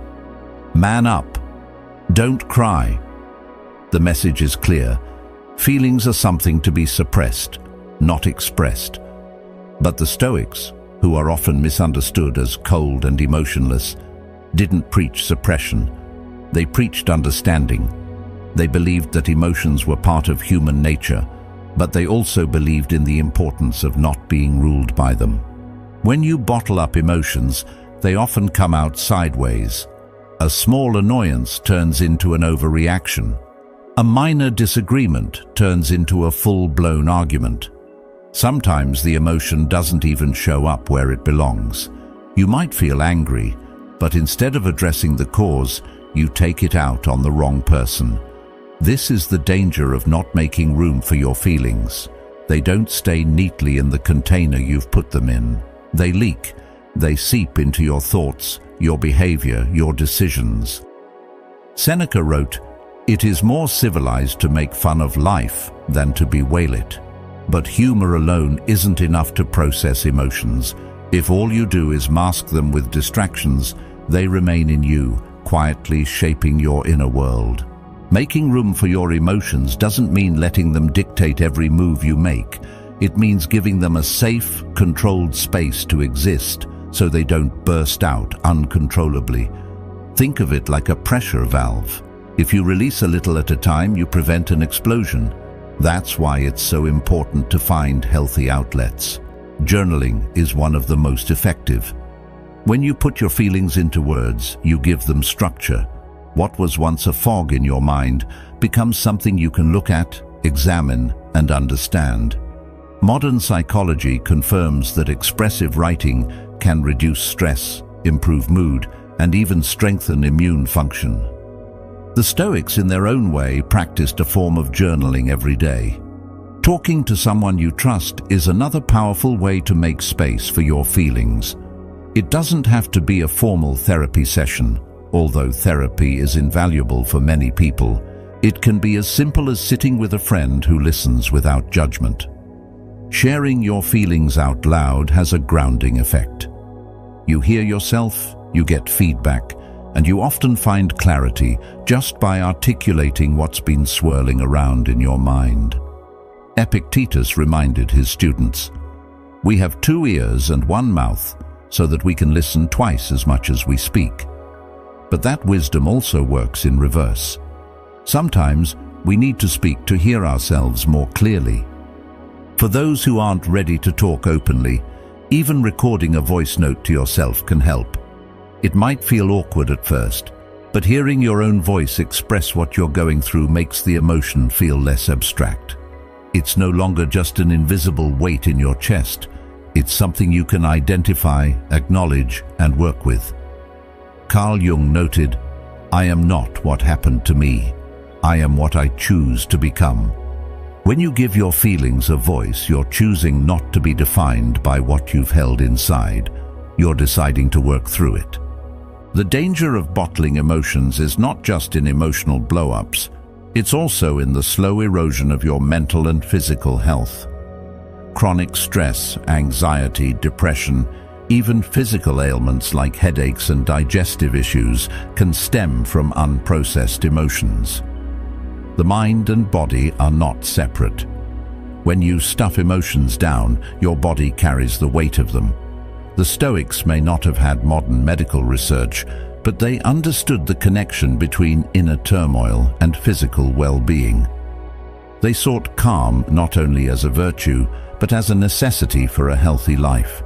Man up. Don't cry. The message is clear. Feelings are something to be suppressed, not expressed. But the Stoics, who are often misunderstood as cold and emotionless, didn't preach suppression. They preached understanding. They believed that emotions were part of human nature, but they also believed in the importance of not being ruled by them. When you bottle up emotions, they often come out sideways. A small annoyance turns into an overreaction. A minor disagreement turns into a full-blown argument. Sometimes the emotion doesn't even show up where it belongs. You might feel angry, but instead of addressing the cause, you take it out on the wrong person. This is the danger of not making room for your feelings. They don't stay neatly in the container you've put them in. They leak. They seep into your thoughts, your behavior, your decisions. Seneca wrote, "It is more civilized to make fun of life than to bewail it." But humor alone isn't enough to process emotions. If all you do is mask them with distractions, they remain in you, quietly shaping your inner world. Making room for your emotions doesn't mean letting them dictate every move you make. It means giving them a safe, controlled space to exist, so they don't burst out uncontrollably. Think of it like a pressure valve. If you release a little at a time, you prevent an explosion. That's why it's so important to find healthy outlets. Journaling is one of the most effective. When you put your feelings into words, you give them structure. What was once a fog in your mind becomes something you can look at, examine, and understand. Modern psychology confirms that expressive writing can reduce stress, improve mood, and even strengthen immune function. The Stoics, in their own way, practiced a form of journaling every day. Talking to someone you trust is another powerful way to make space for your feelings. It doesn't have to be a formal therapy session, although therapy is invaluable for many people. It can be as simple as sitting with a friend who listens without judgment. Sharing your feelings out loud has a grounding effect. You hear yourself, you get feedback, and you often find clarity just by articulating what's been swirling around in your mind. Epictetus reminded his students, "We have 2 ears and 1 mouth, so that we can listen twice as much as we speak." But that wisdom also works in reverse. Sometimes we need to speak to hear ourselves more clearly. For those who aren't ready to talk openly, even recording a voice note to yourself can help. It might feel awkward at first, but hearing your own voice express what you're going through makes the emotion feel less abstract. It's no longer just an invisible weight in your chest. It's something you can identify, acknowledge, and work with. Carl Jung noted, "I am not what happened to me. I am what I choose to become." When you give your feelings a voice, you're choosing not to be defined by what you've held inside. You're deciding to work through it. The danger of bottling emotions is not just in emotional blow-ups, it's also in the slow erosion of your mental and physical health. Chronic stress, anxiety, depression, even physical ailments like headaches and digestive issues can stem from unprocessed emotions. The mind and body are not separate. When you stuff emotions down, your body carries the weight of them. The Stoics may not have had modern medical research, but they understood the connection between inner turmoil and physical well-being. They sought calm not only as a virtue, but as a necessity for a healthy life.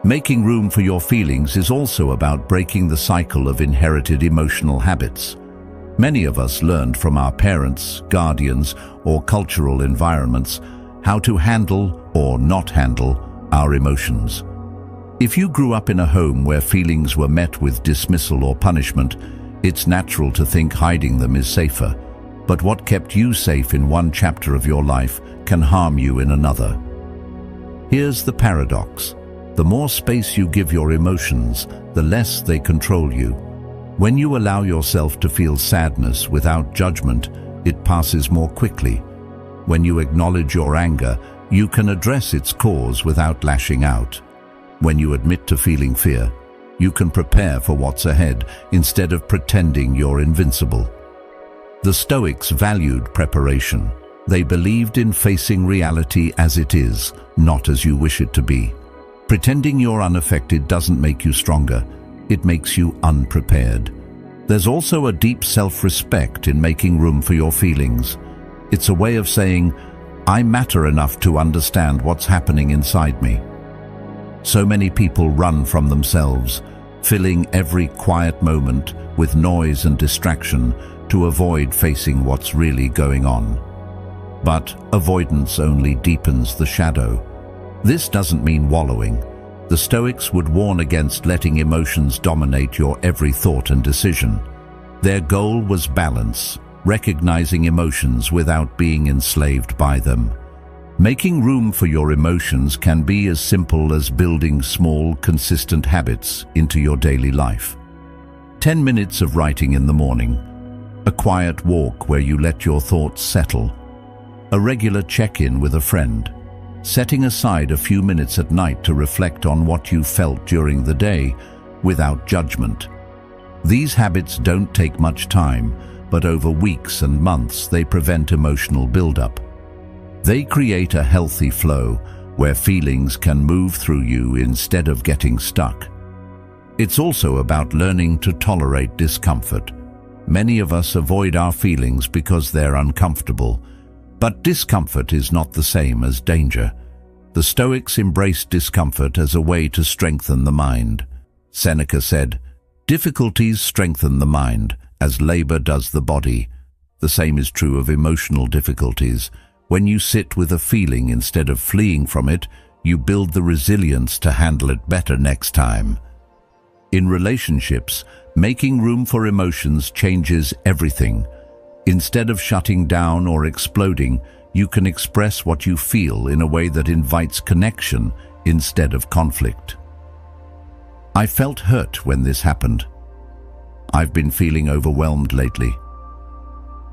Making room for your feelings is also about breaking the cycle of inherited emotional habits. Many of us learned from our parents, guardians, or cultural environments how to handle or not handle our emotions. If you grew up in a home where feelings were met with dismissal or punishment, it's natural to think hiding them is safer. But what kept you safe in one chapter of your life can harm you in another. Here's the paradox. The more space you give your emotions, the less they control you. When you allow yourself to feel sadness without judgment, it passes more quickly. When you acknowledge your anger, you can address its cause without lashing out. When you admit to feeling fear, you can prepare for what's ahead instead of pretending you're invincible. The Stoics valued preparation. They believed in facing reality as it is, not as you wish it to be. Pretending you're unaffected doesn't make you stronger, it makes you unprepared. There's also a deep self-respect in making room for your feelings. It's a way of saying, I matter enough to understand what's happening inside me. So many people run from themselves, filling every quiet moment with noise and distraction to avoid facing what's really going on. But avoidance only deepens the shadow. This doesn't mean wallowing. The Stoics would warn against letting emotions dominate your every thought and decision. Their goal was balance, recognizing emotions without being enslaved by them. Making room for your emotions can be as simple as building small, consistent habits into your daily life. 10 minutes of writing in the morning, a quiet walk where you let your thoughts settle, a regular check-in with a friend, setting aside a few minutes at night to reflect on what you felt during the day without judgment. These habits don't take much time, but over weeks and months they prevent emotional buildup. They create a healthy flow where feelings can move through you instead of getting stuck. It's also about learning to tolerate discomfort. Many of us avoid our feelings because they're uncomfortable, but discomfort is not the same as danger. The Stoics embraced discomfort as a way to strengthen the mind. Seneca said, "Difficulties strengthen the mind, as labor does the body." The same is true of emotional difficulties. When you sit with a feeling instead of fleeing from it, you build the resilience to handle it better next time. In relationships, making room for emotions changes everything. Instead of shutting down or exploding, you can express what you feel in a way that invites connection instead of conflict. I felt hurt when this happened. I've been feeling overwhelmed lately.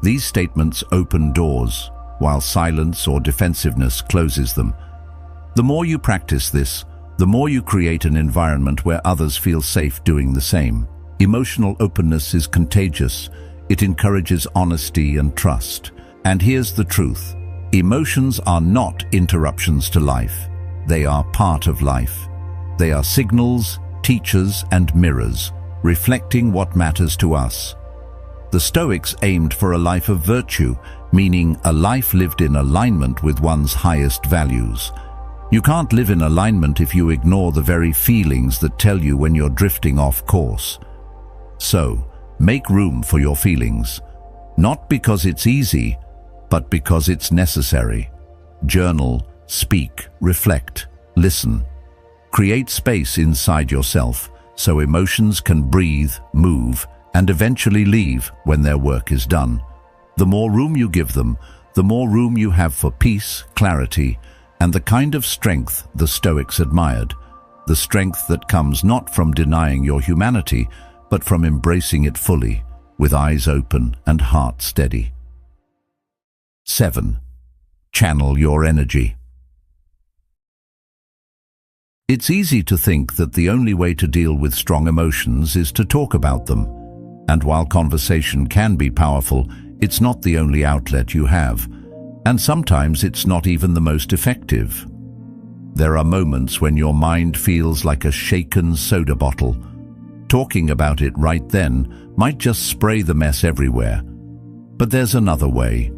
These statements open doors, while silence or defensiveness closes them. The more you practice this, the more you create an environment where others feel safe doing the same. Emotional openness is contagious. It encourages honesty and trust. And here's the truth. Emotions are not interruptions to life. They are part of life. They are signals, teachers, and mirrors, reflecting what matters to us. The Stoics aimed for a life of virtue, meaning a life lived in alignment with one's highest values. You can't live in alignment if you ignore the very feelings that tell you when you're drifting off course. So, make room for your feelings, not because it's easy, but because it's necessary. Journal, speak, reflect, listen. Create space inside yourself so emotions can breathe, move, and eventually leave when their work is done. The more room you give them, the more room you have for peace, clarity, and the kind of strength the Stoics admired. The strength that comes not from denying your humanity, but from embracing it fully, with eyes open and heart steady. 7. Channel your energy. It's easy to think that the only way to deal with strong emotions is to talk about them. And while conversation can be powerful, it's not the only outlet you have. And sometimes it's not even the most effective. There are moments when your mind feels like a shaken soda bottle. Talking about it right then might just spray the mess everywhere. But there's another way.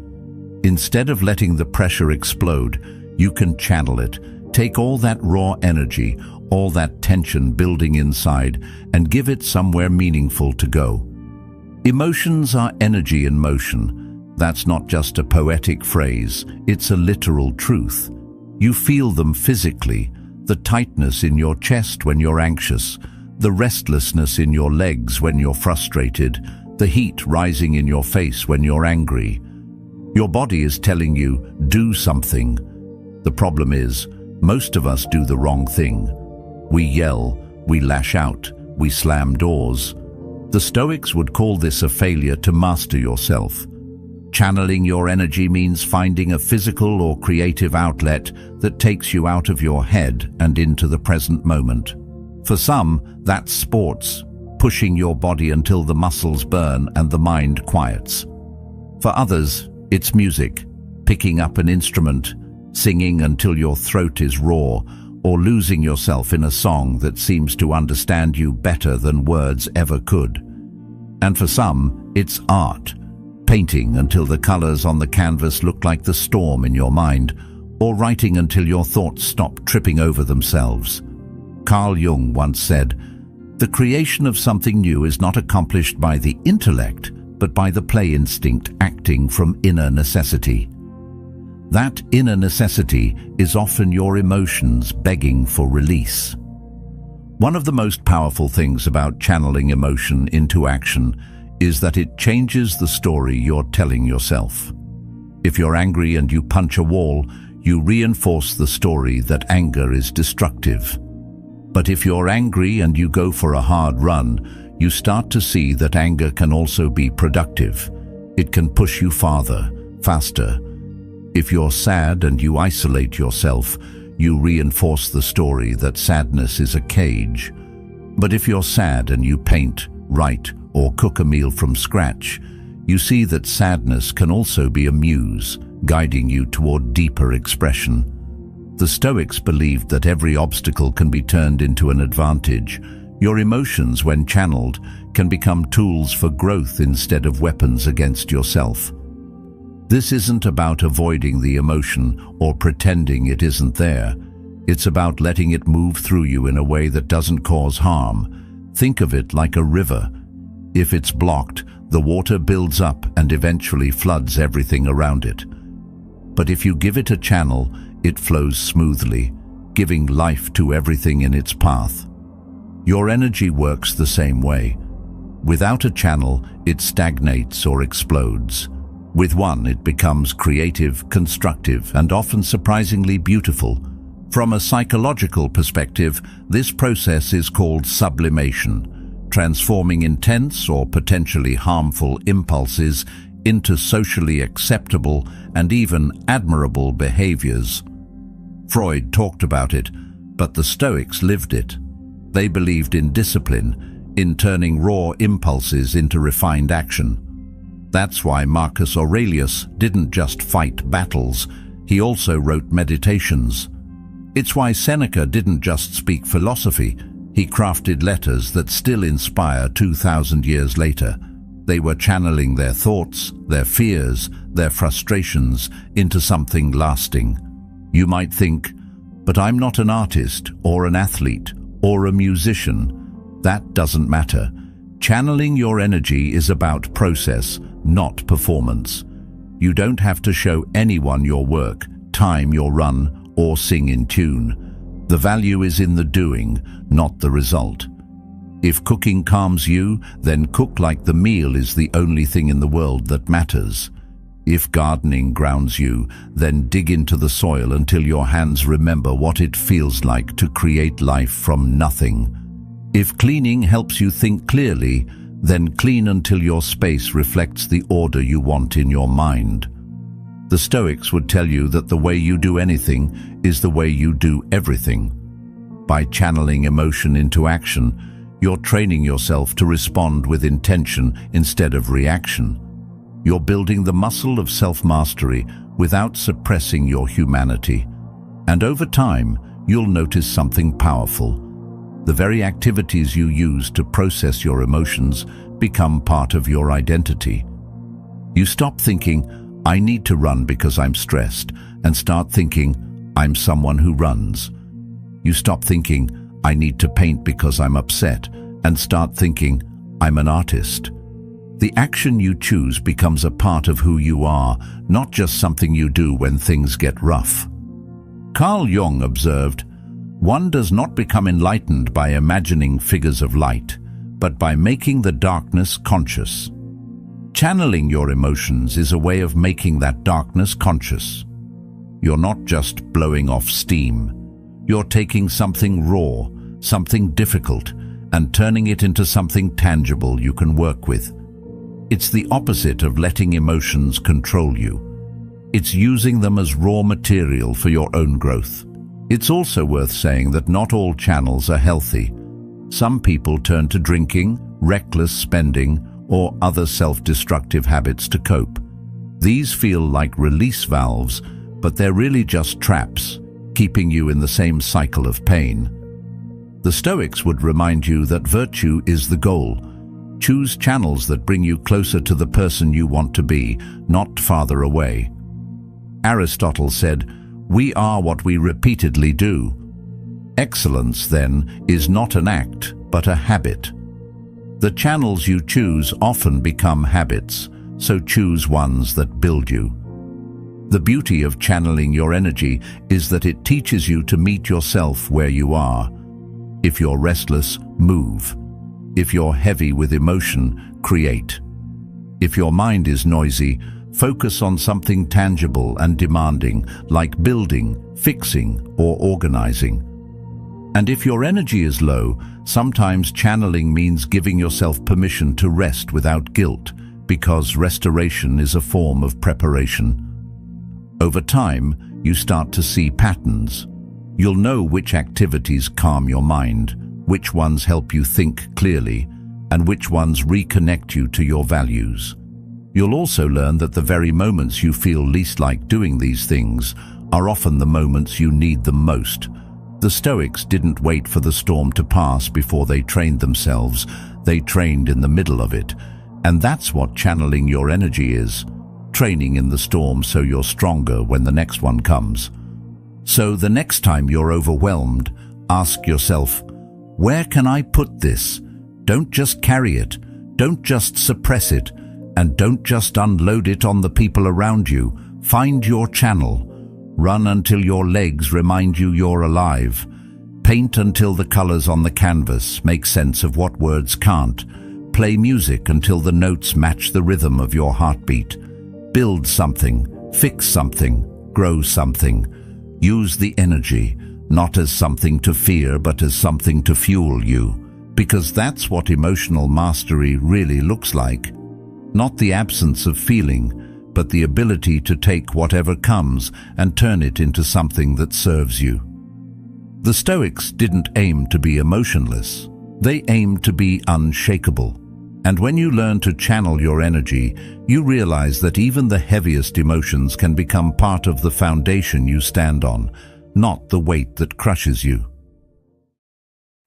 Instead of letting the pressure explode, you can channel it. Take all that raw energy, all that tension building inside, and give it somewhere meaningful to go. Emotions are energy in motion. That's not just a poetic phrase, it's a literal truth. You feel them physically, the tightness in your chest when you're anxious, the restlessness in your legs when you're frustrated, the heat rising in your face when you're angry. Your body is telling you, do something. The problem is, most of us do the wrong thing. We yell, we lash out, we slam doors. The Stoics would call this a failure to master yourself. Channeling your energy means finding a physical or creative outlet that takes you out of your head and into the present moment. For some, that's sports, pushing your body until the muscles burn and the mind quiets. For others, it's music, picking up an instrument, singing until your throat is raw, or losing yourself in a song that seems to understand you better than words ever could. And for some, it's art, painting until the colors on the canvas look like the storm in your mind, or writing until your thoughts stop tripping over themselves. Carl Jung once said, "The creation of something new is not accomplished by the intellect, but by the play instinct acting from inner necessity." That inner necessity is often your emotions begging for release. One of the most powerful things about channeling emotion into action is that it changes the story you're telling yourself. If you're angry and you punch a wall, you reinforce the story that anger is destructive. But if you're angry and you go for a hard run, you start to see that anger can also be productive. It can push you farther, faster. If you're sad and you isolate yourself, you reinforce the story that sadness is a cage. But if you're sad and you paint, write, or cook a meal from scratch, you see that sadness can also be a muse, guiding you toward deeper expression. The Stoics believed that every obstacle can be turned into an advantage. Your emotions, when channeled, can become tools for growth instead of weapons against yourself. This isn't about avoiding the emotion or pretending it isn't there. It's about letting it move through you in a way that doesn't cause harm. Think of it like a river. If it's blocked, the water builds up and eventually floods everything around it. But if you give it a channel, it flows smoothly, giving life to everything in its path. Your energy works the same way. Without a channel, it stagnates or explodes. With one, it becomes creative, constructive, and often surprisingly beautiful. From a psychological perspective, this process is called sublimation, transforming intense or potentially harmful impulses into socially acceptable and even admirable behaviors. Freud talked about it, but the Stoics lived it. They believed in discipline, in turning raw impulses into refined action. That's why Marcus Aurelius didn't just fight battles, he also wrote meditations. It's why Seneca didn't just speak philosophy, he crafted letters that still inspire 2,000 years later. They were channeling their thoughts, their fears, their frustrations into something lasting. You might think, but I'm not an artist or an athlete or a musician. That doesn't matter. Channeling your energy is about process, not performance. You don't have to show anyone your work, time your run, or sing in tune. The value is in the doing, not the result. If cooking calms you, then cook like the meal is the only thing in the world that matters. If gardening grounds you, then dig into the soil until your hands remember what it feels like to create life from nothing. If cleaning helps you think clearly, then clean until your space reflects the order you want in your mind. The Stoics would tell you that the way you do anything is the way you do everything. By channeling emotion into action, you're training yourself to respond with intention instead of reaction. You're building the muscle of self-mastery without suppressing your humanity. And over time, you'll notice something powerful. The very activities you use to process your emotions become part of your identity. You stop thinking, "I need to run because I'm stressed," and start thinking, "I'm someone who runs." You stop thinking, "I need to paint because I'm upset," and start thinking, "I'm an artist." The action you choose becomes a part of who you are, not just something you do when things get rough. Carl Jung observed, "One does not become enlightened by imagining figures of light, but by making the darkness conscious." Channeling your emotions is a way of making that darkness conscious. You're not just blowing off steam. You're taking something raw, something difficult, and turning it into something tangible you can work with. It's the opposite of letting emotions control you. It's using them as raw material for your own growth. It's also worth saying that not all channels are healthy. Some people turn to drinking, reckless spending, or other self-destructive habits to cope. These feel like release valves, but they're really just traps, keeping you in the same cycle of pain. The Stoics would remind you that virtue is the goal. Choose channels that bring you closer to the person you want to be, not farther away. Aristotle said, "We are what we repeatedly do." Excellence, then, is not an act, but a habit. The channels you choose often become habits, so choose ones that build you. The beauty of channeling your energy is that it teaches you to meet yourself where you are. If you're restless, move. If you're heavy with emotion, create. If your mind is noisy, focus on something tangible and demanding, like building, fixing, or organizing. And if your energy is low, sometimes channeling means giving yourself permission to rest without guilt, because restoration is a form of preparation. Over time, you start to see patterns. You'll know which activities calm your mind, which ones help you think clearly, and which ones reconnect you to your values. You'll also learn that the very moments you feel least like doing these things are often the moments you need them most. The Stoics didn't wait for the storm to pass before they trained themselves. They trained in the middle of it. And that's what channeling your energy is. Training in the storm so you're stronger when the next one comes. So the next time you're overwhelmed, ask yourself, where can I put this? Don't just carry it. Don't just suppress it. And don't just unload it on the people around you. Find your channel. Run until your legs remind you you're alive. Paint until the colors on the canvas make sense of what words can't. Play music until the notes match the rhythm of your heartbeat. Build something, fix something, grow something. Use the energy, not as something to fear, but as something to fuel you. Because that's what emotional mastery really looks like. Not the absence of feeling, but the ability to take whatever comes and turn it into something that serves you. The Stoics didn't aim to be emotionless. They aimed to be unshakable. And when you learn to channel your energy, you realize that even the heaviest emotions can become part of the foundation you stand on, not the weight that crushes you.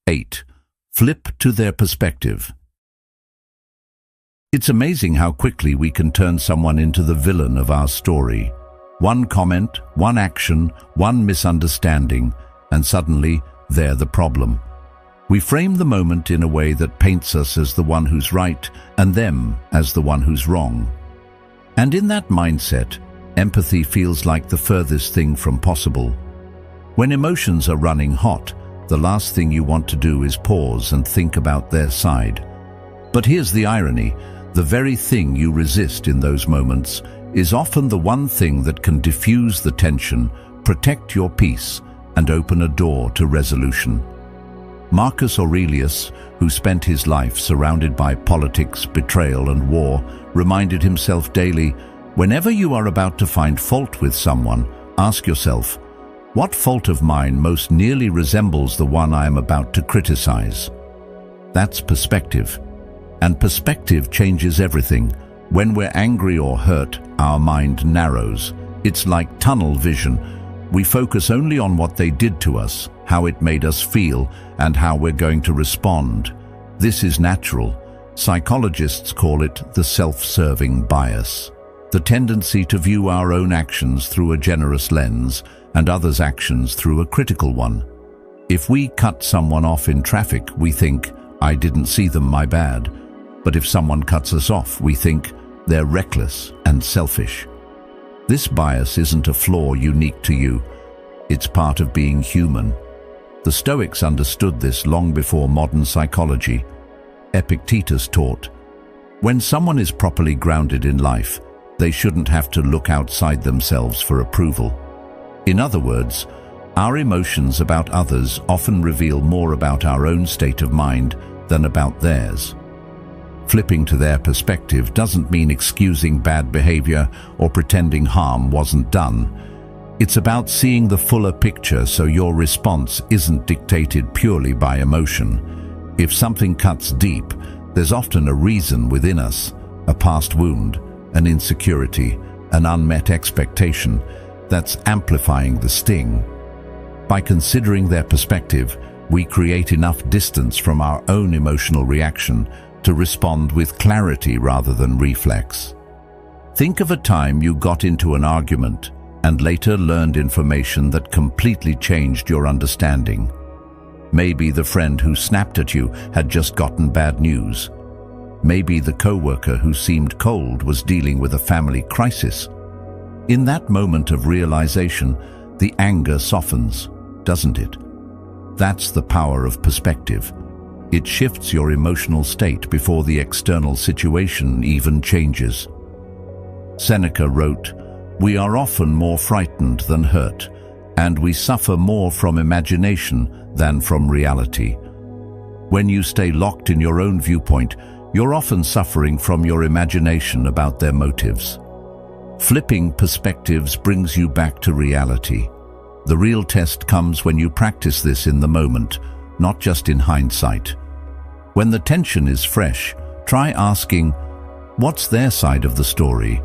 8. Flip to their perspective. It's amazing how quickly we can turn someone into the villain of our story. One comment, one action, one misunderstanding, and suddenly they're the problem. We frame the moment in a way that paints us as the one who's right and them as the one who's wrong. And in that mindset, empathy feels like the furthest thing from possible. When emotions are running hot, the last thing you want to do is pause and think about their side. But here's the irony. The very thing you resist in those moments is often the one thing that can diffuse the tension, protect your peace, and open a door to resolution. Marcus Aurelius, who spent his life surrounded by politics, betrayal, and war, reminded himself daily, whenever you are about to find fault with someone, ask yourself, what fault of mine most nearly resembles the one I am about to criticize? That's perspective. And perspective changes everything. When we're angry or hurt, our mind narrows. It's like tunnel vision. We focus only on what they did to us, how it made us feel, and how we're going to respond. This is natural. Psychologists call it the self-serving bias. The tendency to view our own actions through a generous lens and others' actions through a critical one. If we cut someone off in traffic, we think, I didn't see them, my bad. But if someone cuts us off, we think, they're reckless and selfish. This bias isn't a flaw unique to you. It's part of being human. The Stoics understood this long before modern psychology. Epictetus taught, when someone is properly grounded in life, they shouldn't have to look outside themselves for approval. In other words, our emotions about others often reveal more about our own state of mind than about theirs. Flipping to their perspective doesn't mean excusing bad behavior or pretending harm wasn't done. It's about seeing the fuller picture so your response isn't dictated purely by emotion. If something cuts deep, there's often a reason within us, a past wound, an insecurity, an unmet expectation that's amplifying the sting. By considering their perspective, we create enough distance from our own emotional reaction to respond with clarity rather than reflex. Think of a time you got into an argument and later learned information that completely changed your understanding. Maybe the friend who snapped at you had just gotten bad news. Maybe the coworker who seemed cold was dealing with a family crisis. In that moment of realization, the anger softens, doesn't it? That's the power of perspective. It shifts your emotional state before the external situation even changes. Seneca wrote, "We are often more frightened than hurt, and we suffer more from imagination than from reality." When you stay locked in your own viewpoint, you're often suffering from your imagination about their motives. Flipping perspectives brings you back to reality. The real test comes when you practice this in the moment, not just in hindsight. When the tension is fresh, try asking, what's their side of the story?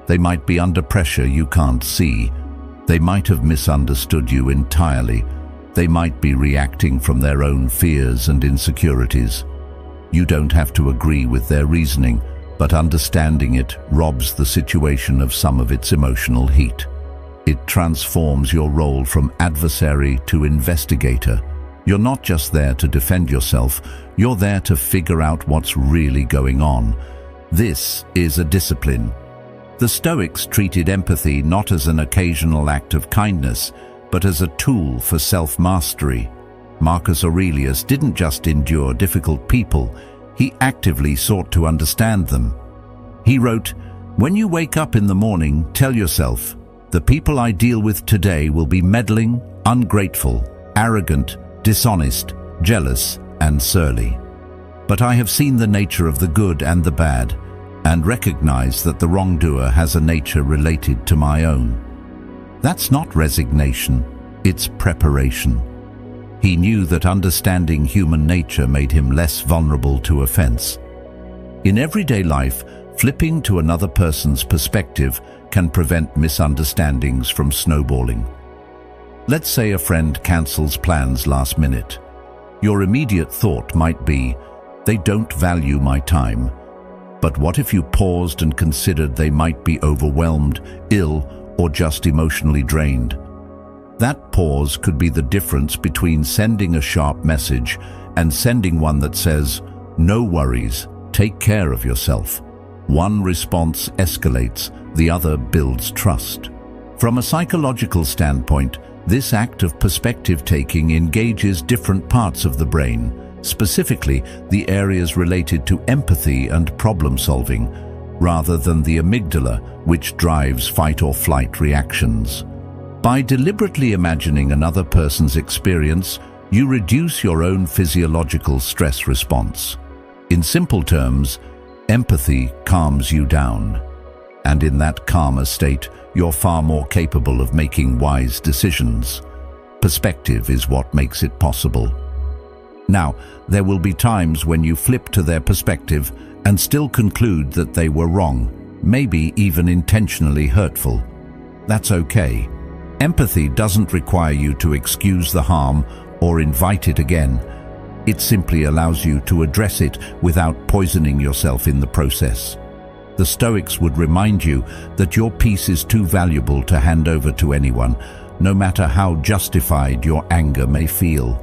They might be under pressure you can't see. They might have misunderstood you entirely. They might be reacting from their own fears and insecurities. You don't have to agree with their reasoning, but understanding it robs the situation of some of its emotional heat. It transforms your role from adversary to investigator. You're not just there to defend yourself, you're there to figure out what's really going on. This is a discipline. The Stoics treated empathy not as an occasional act of kindness, but as a tool for self-mastery. Marcus Aurelius didn't just endure difficult people, he actively sought to understand them. He wrote, "When you wake up in the morning, tell yourself, the people I deal with today will be meddling, ungrateful, arrogant, dishonest, jealous, and surly. But I have seen the nature of the good and the bad, and recognize that the wrongdoer has a nature related to my own." That's not resignation, it's preparation. He knew that understanding human nature made him less vulnerable to offense. In everyday life, flipping to another person's perspective can prevent misunderstandings from snowballing. Let's say a friend cancels plans last minute. Your immediate thought might be, they don't value my time. But what if you paused and considered they might be overwhelmed, ill, or just emotionally drained? That pause could be the difference between sending a sharp message and sending one that says, "No worries, take care of yourself." One response escalates, the other builds trust. From a psychological standpoint, this act of perspective-taking engages different parts of the brain, specifically the areas related to empathy and problem-solving, rather than the amygdala, which drives fight-or-flight reactions. By deliberately imagining another person's experience, You reduce your own physiological stress response. In simple terms, empathy calms you down. And in that calmer state, you're far more capable of making wise decisions. Perspective is what makes it possible. Now, there will be times when you flip to their perspective and still conclude that they were wrong, maybe even intentionally hurtful. That's okay. Empathy doesn't require you to excuse the harm or invite it again. It simply allows you to address it without poisoning yourself in the process. The Stoics would remind you that your peace is too valuable to hand over to anyone, no matter how justified your anger may feel.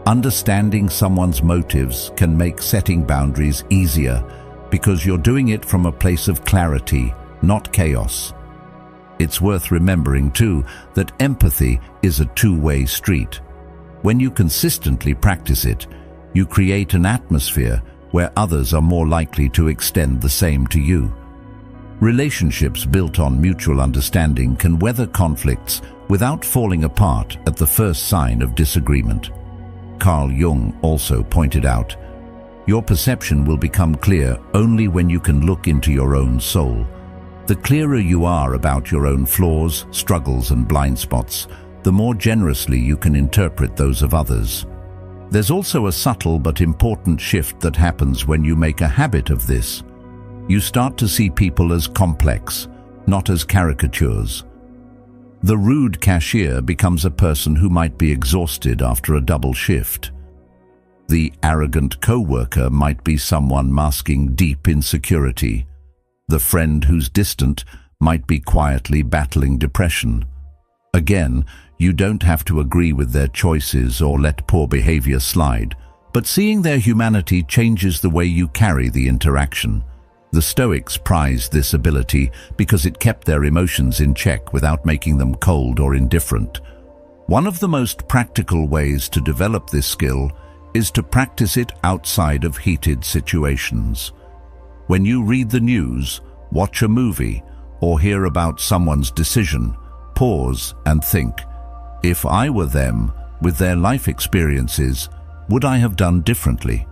Understanding someone's motives can make setting boundaries easier because you're doing it from a place of clarity, not chaos. It's worth remembering, too, that empathy is a two-way street. When you consistently practice it, you create an atmosphere where others are more likely to extend the same to you. Relationships built on mutual understanding can weather conflicts without falling apart at the first sign of disagreement. Carl Jung also pointed out, your perception will become clear only when you can look into your own soul. The clearer you are about your own flaws, struggles, and blind spots, the more generously you can interpret those of others. There's also a subtle but important shift that happens when you make a habit of this. You start to see people as complex, not as caricatures. The rude cashier becomes a person who might be exhausted after a double shift. The arrogant co-worker might be someone masking deep insecurity. The friend who's distant might be quietly battling depression. Again, you don't have to agree with their choices or let poor behavior slide, but seeing their humanity changes the way you carry the interaction. The Stoics prized this ability because it kept their emotions in check without making them cold or indifferent. One of the most practical ways to develop this skill is to practice it outside of heated situations. When you read the news, watch a movie, or hear about someone's decision, pause and think, if I were them, with their life experiences, would I have done differently?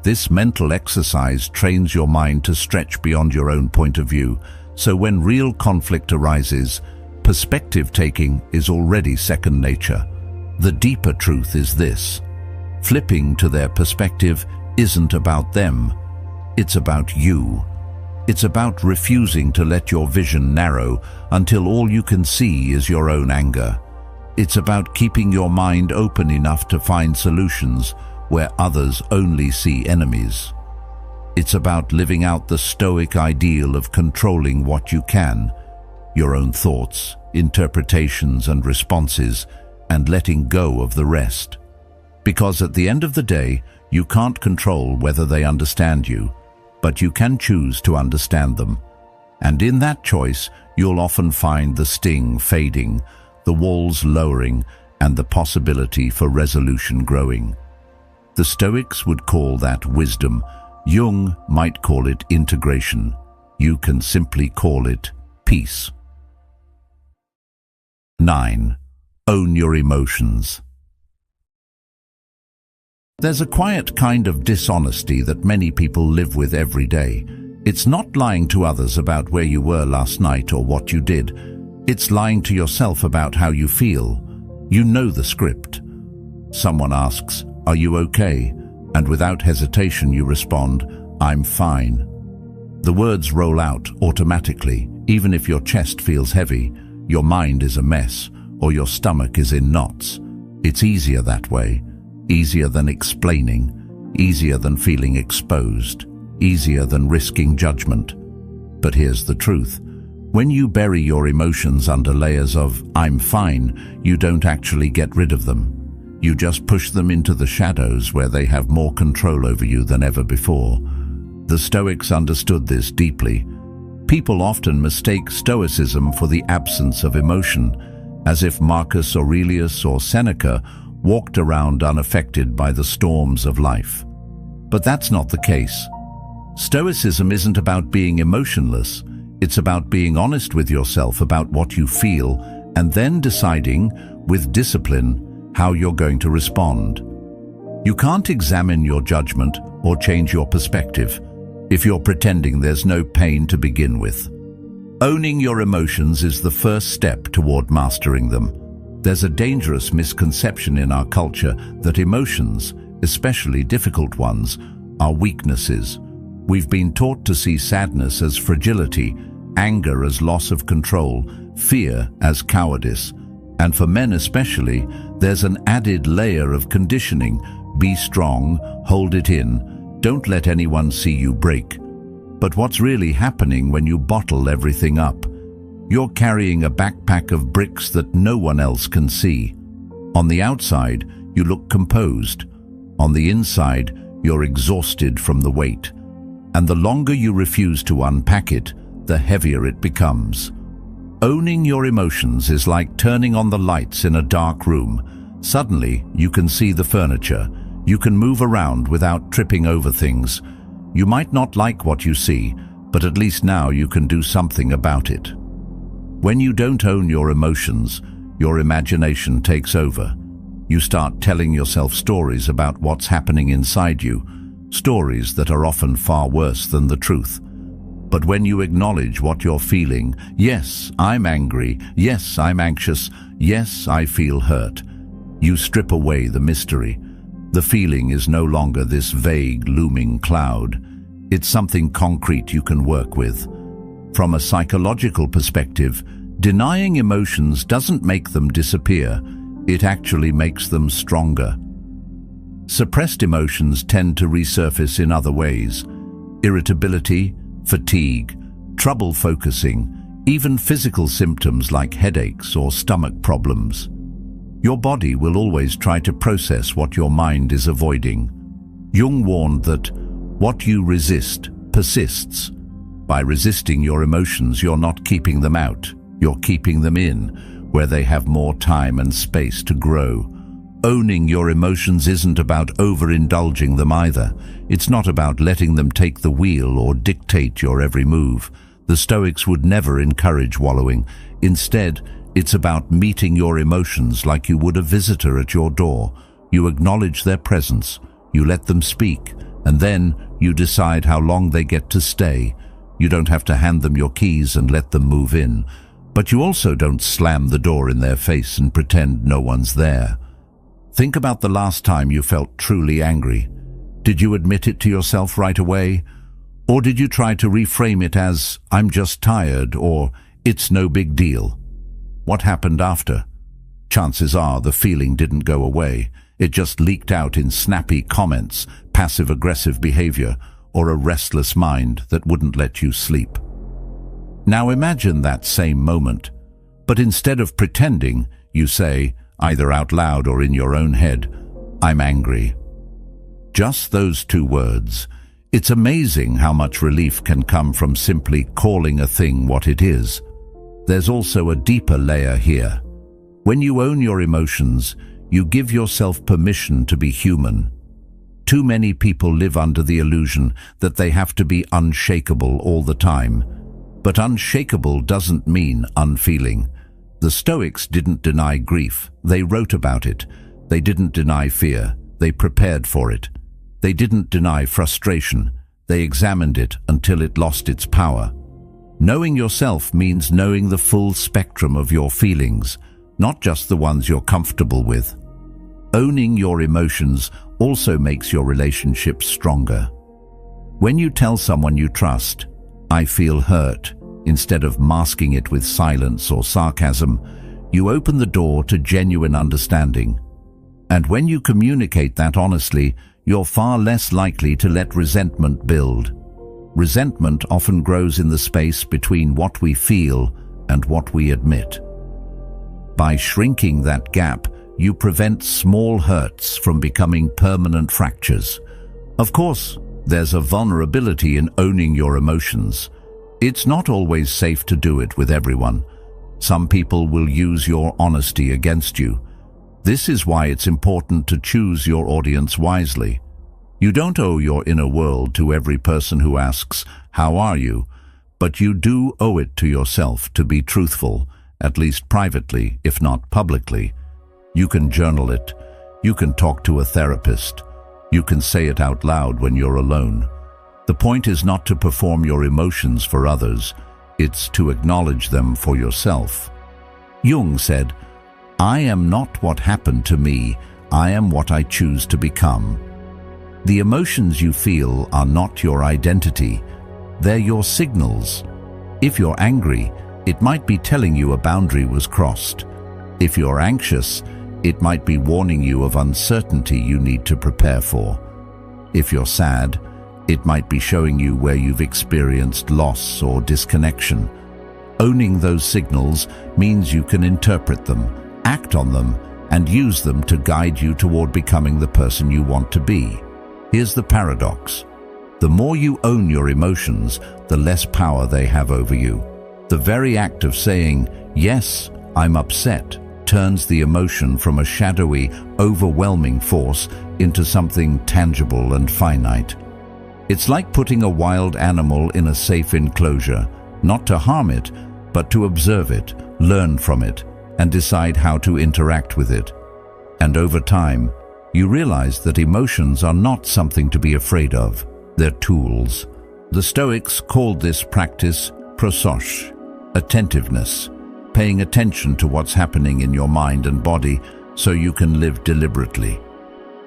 This mental exercise trains your mind to stretch beyond your own point of view, so when real conflict arises, perspective taking is already second nature. The deeper truth is this: flipping to their perspective isn't about them, it's about you. It's about refusing to let your vision narrow until all you can see is your own anger. It's about keeping your mind open enough to find solutions where others only see enemies. It's about living out the Stoic ideal of controlling what you can, your own thoughts, interpretations and responses, and letting go of the rest. Because at the end of the day, you can't control whether they understand you, but you can choose to understand them. And in that choice, you'll often find the sting fading, the walls lowering, and the possibility for resolution growing. The Stoics would call that wisdom. Jung might call it integration. You can simply call it peace. 9. Own your emotions. There's a quiet kind of dishonesty that many people live with every day. It's not lying to others about where you were last night or what you did. It's lying to yourself about how you feel. You know the script. Someone asks, "Are you okay?" And without hesitation you respond, "I'm fine." The words roll out automatically, even if your chest feels heavy, your mind is a mess, or your stomach is in knots. It's easier that way. Easier than explaining, easier than feeling exposed, easier than risking judgment. But here's the truth. When you bury your emotions under layers of "I'm fine," you don't actually get rid of them. You just push them into the shadows where they have more control over you than ever before. The Stoics understood this deeply. People often mistake Stoicism for the absence of emotion, as if Marcus Aurelius or Seneca walked around unaffected by the storms of life. But that's not the case. Stoicism isn't about being emotionless. It's about being honest with yourself about what you feel and then deciding, with discipline, how you're going to respond. You can't examine your judgment or change your perspective if you're pretending there's no pain to begin with. Owning your emotions is the first step toward mastering them. There's a dangerous misconception in our culture that emotions, especially difficult ones, are weaknesses. We've been taught to see sadness as fragility, anger as loss of control, fear as cowardice. And for men especially, there's an added layer of conditioning. Be strong, hold it in, don't let anyone see you break. But what's really happening when you bottle everything up? You're carrying a backpack of bricks that no one else can see. On the outside, you look composed. On the inside, you're exhausted from the weight. And the longer you refuse to unpack it, the heavier it becomes. Owning your emotions is like turning on the lights in a dark room. Suddenly, you can see the furniture. You can move around without tripping over things. You might not like what you see, but at least now you can do something about it. When you don't own your emotions, your imagination takes over. You start telling yourself stories about what's happening inside you, stories that are often far worse than the truth. But when you acknowledge what you're feeling, yes, I'm angry, yes, I'm anxious, yes, I feel hurt, you strip away the mystery. The feeling is no longer this vague, looming cloud. It's something concrete you can work with. From a psychological perspective, denying emotions doesn't make them disappear. It actually makes them stronger. Suppressed emotions tend to resurface in other ways. Irritability, fatigue, trouble focusing, even physical symptoms like headaches or stomach problems. Your body will always try to process what your mind is avoiding. Jung warned that what you resist persists. By resisting your emotions, you're not keeping them out. You're keeping them in, where they have more time and space to grow. Owning your emotions isn't about overindulging them either. It's not about letting them take the wheel or dictate your every move. The Stoics would never encourage wallowing. Instead, it's about meeting your emotions like you would a visitor at your door. You acknowledge their presence, you let them speak, and then you decide how long they get to stay. You don't have to hand them your keys and let them move in. But you also don't slam the door in their face and pretend no one's there. Think about the last time you felt truly angry. Did you admit it to yourself right away? Or did you try to reframe it as, I'm just tired, or it's no big deal? What happened after? Chances are the feeling didn't go away. It just leaked out in snappy comments, passive-aggressive behavior, or a restless mind that wouldn't let you sleep. Now imagine that same moment, but instead of pretending, you say, either out loud or in your own head, I'm angry. Just those two words. It's amazing how much relief can come from simply calling a thing what it is. There's also a deeper layer here. When you own your emotions, you give yourself permission to be human. Too many people live under the illusion that they have to be unshakable all the time. But unshakable doesn't mean unfeeling. The Stoics didn't deny grief, they wrote about it. They didn't deny fear, they prepared for it. They didn't deny frustration, they examined it until it lost its power. Knowing yourself means knowing the full spectrum of your feelings, not just the ones you're comfortable with. Owning your emotions also makes your relationships stronger. When you tell someone you trust, I feel hurt, instead of masking it with silence or sarcasm, you open the door to genuine understanding. And when you communicate that honestly, you're far less likely to let resentment build. Resentment often grows in the space between what we feel and what we admit. By shrinking that gap, you prevent small hurts from becoming permanent fractures. Of course, there's a vulnerability in owning your emotions. It's not always safe to do it with everyone. Some people will use your honesty against you. This is why it's important to choose your audience wisely. You don't owe your inner world to every person who asks, "How are you?" But you do owe it to yourself to be truthful, at least privately, if not publicly. You can journal it. You can talk to a therapist. You can say it out loud when you're alone. The point is not to perform your emotions for others. It's to acknowledge them for yourself. Jung said, "I am not what happened to me. I am what I choose to become." The emotions you feel are not your identity. They're your signals. If you're angry, it might be telling you a boundary was crossed. If you're anxious, it might be warning you of uncertainty you need to prepare for. If you're sad, it might be showing you where you've experienced loss or disconnection. Owning those signals means you can interpret them, act on them, and use them to guide you toward becoming the person you want to be. Here's the paradox. The more you own your emotions, the less power they have over you. The very act of saying, "Yes, I'm upset," turns the emotion from a shadowy, overwhelming force into something tangible and finite. It's like putting a wild animal in a safe enclosure, not to harm it, but to observe it, learn from it, and decide how to interact with it. And over time, you realize that emotions are not something to be afraid of. They're tools. The Stoics called this practice prosos, attentiveness, paying attention to what's happening in your mind and body so you can live deliberately.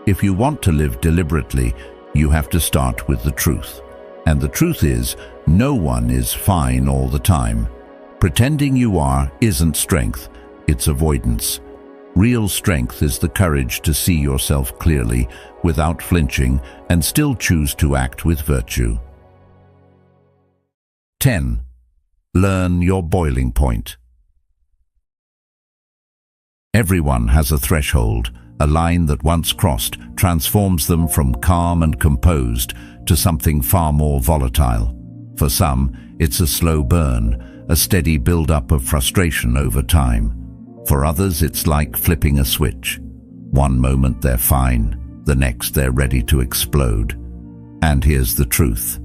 If you want to live deliberately, you have to start with the truth. And the truth is, no one is fine all the time. Pretending you are isn't strength, it's avoidance. Real strength is the courage to see yourself clearly, without flinching, and still choose to act with virtue. 10. Learn your boiling point. Everyone has a threshold, a line that once crossed transforms them from calm and composed to something far more volatile. For some, it's a slow burn, a steady build-up of frustration over time. For others, it's like flipping a switch. One moment they're fine, the next they're ready to explode. And here's the truth.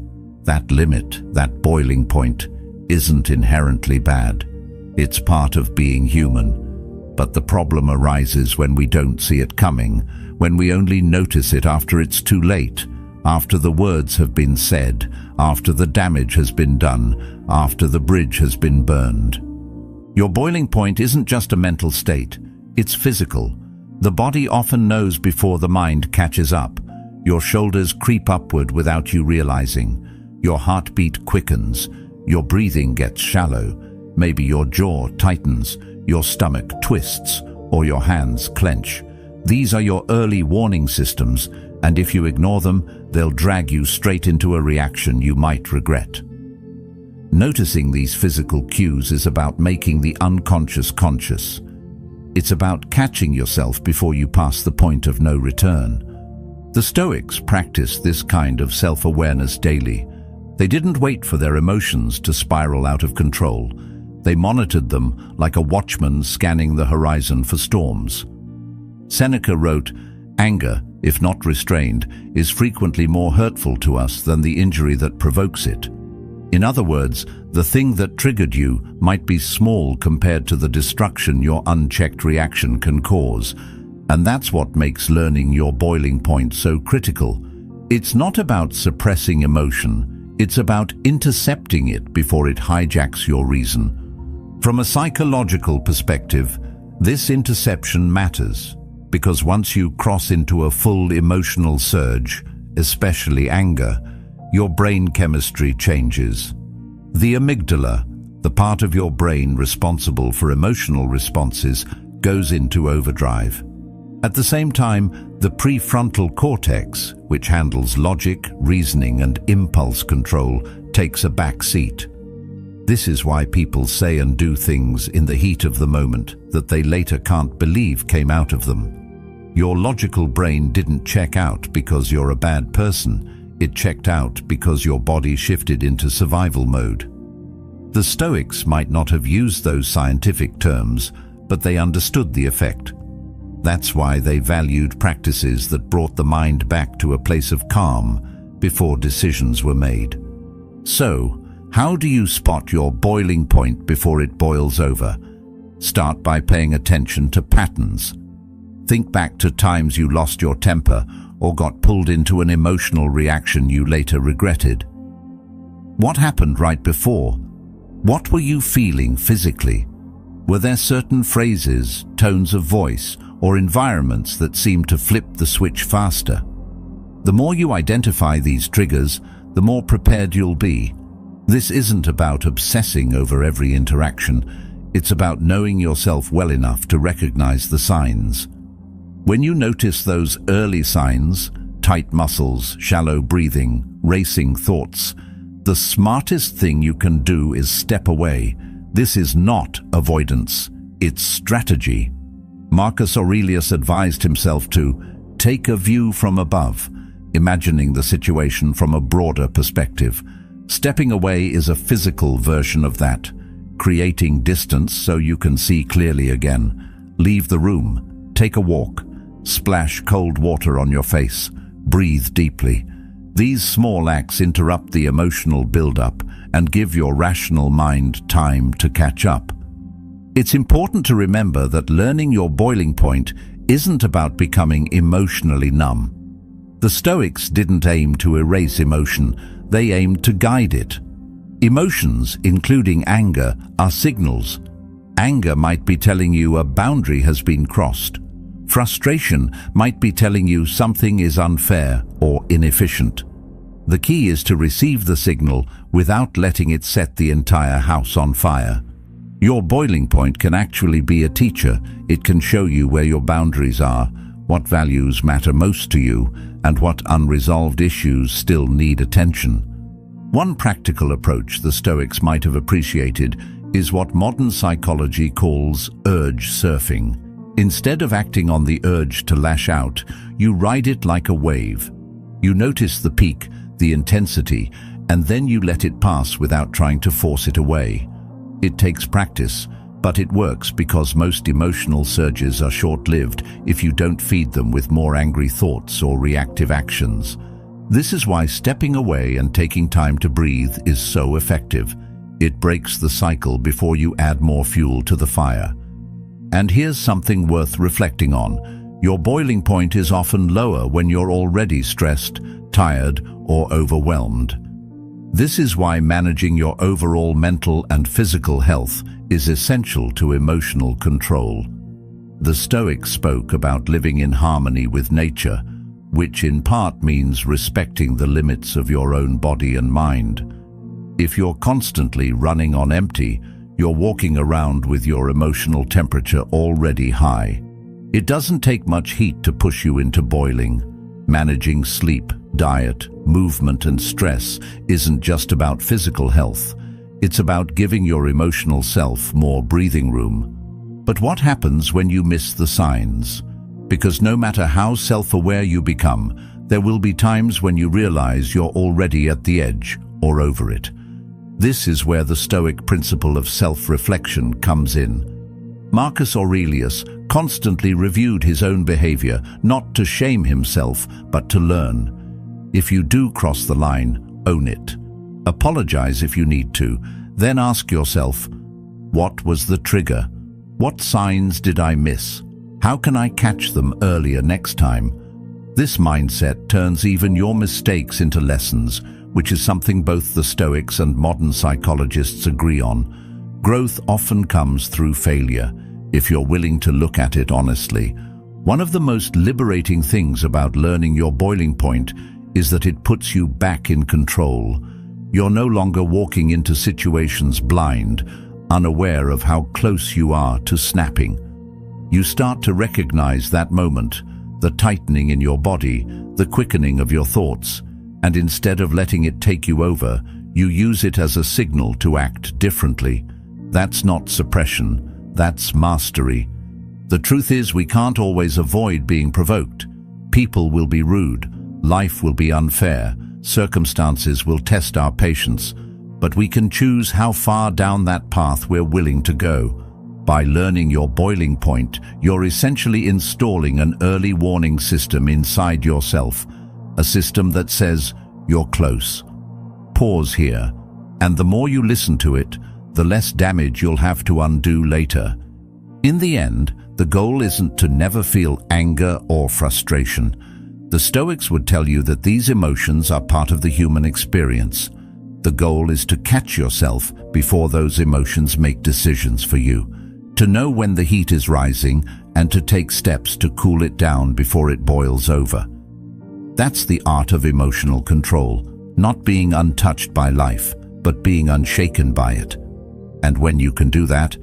That limit, that boiling point, isn't inherently bad. It's part of being human. But the problem arises when we don't see it coming, when we only notice it after it's too late, after the words have been said, after the damage has been done, after the bridge has been burned. Your boiling point isn't just a mental state, it's physical. The body often knows before the mind catches up. Your shoulders creep upward without you realizing. Your heartbeat quickens. Your breathing gets shallow. Maybe your jaw tightens, your stomach twists, or your hands clench. These are your early warning systems, and if you ignore them, they'll drag you straight into a reaction you might regret. Noticing these physical cues is about making the unconscious conscious. It's about catching yourself before you pass the point of no return. The Stoics practiced this kind of self-awareness daily. They didn't wait for their emotions to spiral out of control. They monitored them like a watchman scanning the horizon for storms. Seneca wrote, "Anger, if not restrained, is frequently more hurtful to us than the injury that provokes it." In other words, the thing that triggered you might be small compared to the destruction your unchecked reaction can cause. And that's what makes learning your boiling point so critical. It's not about suppressing emotion, it's about intercepting it before it hijacks your reason. From a psychological perspective, this interception matters, because once you cross into a full emotional surge, especially anger, your brain chemistry changes. The amygdala, the part of your brain responsible for emotional responses, goes into overdrive. At the same time, the prefrontal cortex, which handles logic, reasoning, and impulse control, takes a back seat. This is why people say and do things in the heat of the moment that they later can't believe came out of them. Your logical brain didn't check out because you're a bad person. It checked out because your body shifted into survival mode. The Stoics might not have used those scientific terms, but they understood the effect. That's why they valued practices that brought the mind back to a place of calm before decisions were made. So, how do you spot your boiling point before it boils over? Start by paying attention to patterns. Think back to times you lost your temper or got pulled into an emotional reaction you later regretted. What happened right before? What were you feeling physically? Were there certain phrases, tones of voice, or environments that seemed to flip the switch faster? The more you identify these triggers, the more prepared you'll be. This isn't about obsessing over every interaction. It's about knowing yourself well enough to recognize the signs. When you notice those early signs, tight muscles, shallow breathing, racing thoughts, the smartest thing you can do is step away. This is not avoidance, it's strategy. Marcus Aurelius advised himself to take a view from above, imagining the situation from a broader perspective. Stepping away is a physical version of that, creating distance so you can see clearly again. Leave the room, take a walk, splash cold water on your face, breathe deeply. These small acts interrupt the emotional buildup and give your rational mind time to catch up. It's important to remember that learning your boiling point isn't about becoming emotionally numb. The Stoics didn't aim to erase emotion, they aimed to guide it. Emotions, including anger, are signals. Anger might be telling you a boundary has been crossed. Frustration might be telling you something is unfair or inefficient. The key is to receive the signal without letting it set the entire house on fire. Your boiling point can actually be a teacher. It can show you where your boundaries are, what values matter most to you, and what unresolved issues still need attention. One practical approach the Stoics might have appreciated is what modern psychology calls urge surfing. Instead of acting on the urge to lash out, you ride it like a wave. You notice the peak, the intensity, and then you let it pass without trying to force it away. It takes practice, but it works because most emotional surges are short-lived if you don't feed them with more angry thoughts or reactive actions. This is why stepping away and taking time to breathe is so effective. It breaks the cycle before you add more fuel to the fire. And here's something worth reflecting on. Your boiling point is often lower when you're already stressed, tired, or overwhelmed. This is why managing your overall mental and physical health is essential to emotional control. The Stoics spoke about living in harmony with nature, which in part means respecting the limits of your own body and mind. If you're constantly running on empty, you're walking around with your emotional temperature already high. It doesn't take much heat to push you into boiling. Managing sleep, diet, movement, and stress isn't just about physical health. It's about giving your emotional self more breathing room. But what happens when you miss the signs? Because no matter how self-aware you become, there will be times when you realize you're already at the edge or over it. This is where the Stoic principle of self-reflection comes in. Marcus Aurelius constantly reviewed his own behavior, not to shame himself, but to learn. If you do cross the line, own it. Apologize if you need to. Then ask yourself, what was the trigger? What signs did I miss? How can I catch them earlier next time? This mindset turns even your mistakes into lessons, which is something both the Stoics and modern psychologists agree on. Growth often comes through failure, if you're willing to look at it honestly. One of the most liberating things about learning your boiling point is that it puts you back in control. You're no longer walking into situations blind, unaware of how close you are to snapping. You start to recognize that moment, the tightening in your body, the quickening of your thoughts, and instead of letting it take you over, you use it as a signal to act differently. That's not suppression, that's mastery. The truth is, we can't always avoid being provoked. People will be rude, life will be unfair, circumstances will test our patience, but we can choose how far down that path we're willing to go. By learning your boiling point, you're essentially installing an early warning system inside yourself, a system that says, you're close. Pause here, and the more you listen to it, the less damage you'll have to undo later. In the end, The goal isn't to never feel anger or frustration. The Stoics would tell you that these emotions are part of the human experience. The goal is to catch yourself before those emotions make decisions for you, to know when the heat is rising and to take steps to cool it down before it boils over. That's the art of emotional control, not being untouched by life, but being unshaken by it. And when you can do that,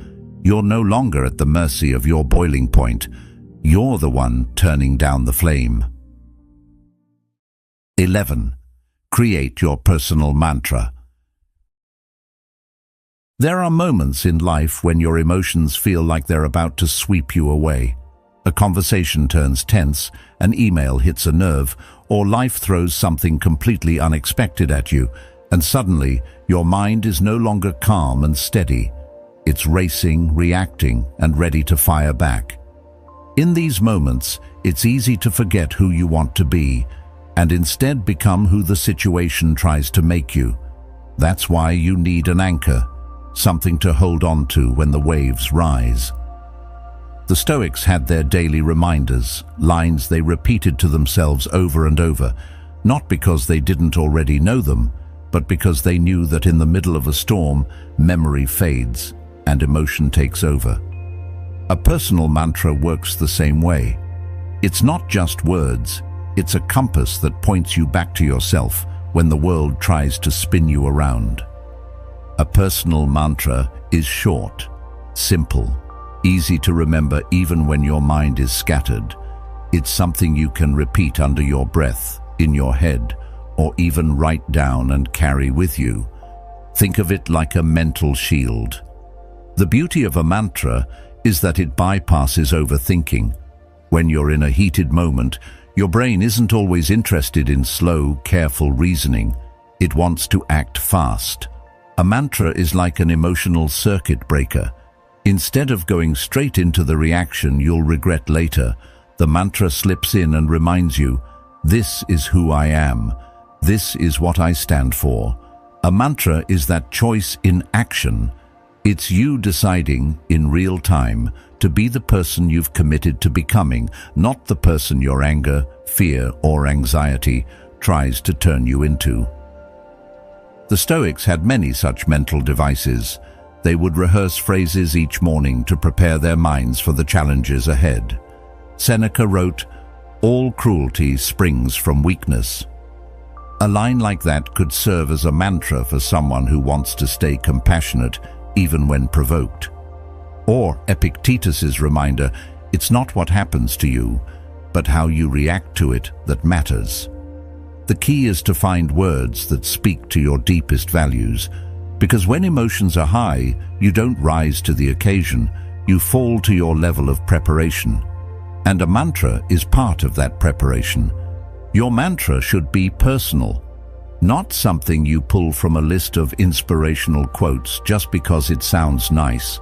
you're no longer at the mercy of your boiling point. You're the one turning down the flame. 11. Create your personal mantra. There are moments in life when your emotions feel like they're about to sweep you away. A conversation turns tense, an email hits a nerve, or life throws something completely unexpected at you, and suddenly your mind is no longer calm and steady. It's racing, reacting, and ready to fire back. In these moments, it's easy to forget who you want to be, and instead become who the situation tries to make you. That's why you need an anchor, something to hold on to when the waves rise. The Stoics had their daily reminders, lines they repeated to themselves over and over, not because they didn't already know them, but because they knew that in the middle of a storm, memory fades and emotion takes over. A personal mantra works the same way. It's not just words, it's a compass that points you back to yourself when the world tries to spin you around. A personal mantra is short, simple, easy to remember even when your mind is scattered. It's something you can repeat under your breath, in your head, or even write down and carry with you. Think of it like a mental shield. The beauty of a mantra is that it bypasses overthinking. When you're in a heated moment, your brain isn't always interested in slow, careful reasoning. It wants to act fast. A mantra is like an emotional circuit breaker. Instead of going straight into the reaction you'll regret later, the mantra slips in and reminds you, this is who I am. This is what I stand for. A mantra is that choice in action. It's you deciding, in real time, to be the person you've committed to becoming, not the person your anger, fear, or anxiety tries to turn you into. The Stoics had many such mental devices. They would rehearse phrases each morning to prepare their minds for the challenges ahead. Seneca wrote, "All cruelty springs from weakness." A line like that could serve as a mantra for someone who wants to stay compassionate even when provoked. Or Epictetus's reminder, it's not what happens to you, but how you react to it that matters. The key is to find words that speak to your deepest values, because when emotions are high, you don't rise to the occasion, you fall to your level of preparation. And a mantra is part of that preparation. Your mantra should be personal, not something you pull from a list of inspirational quotes just because it sounds nice,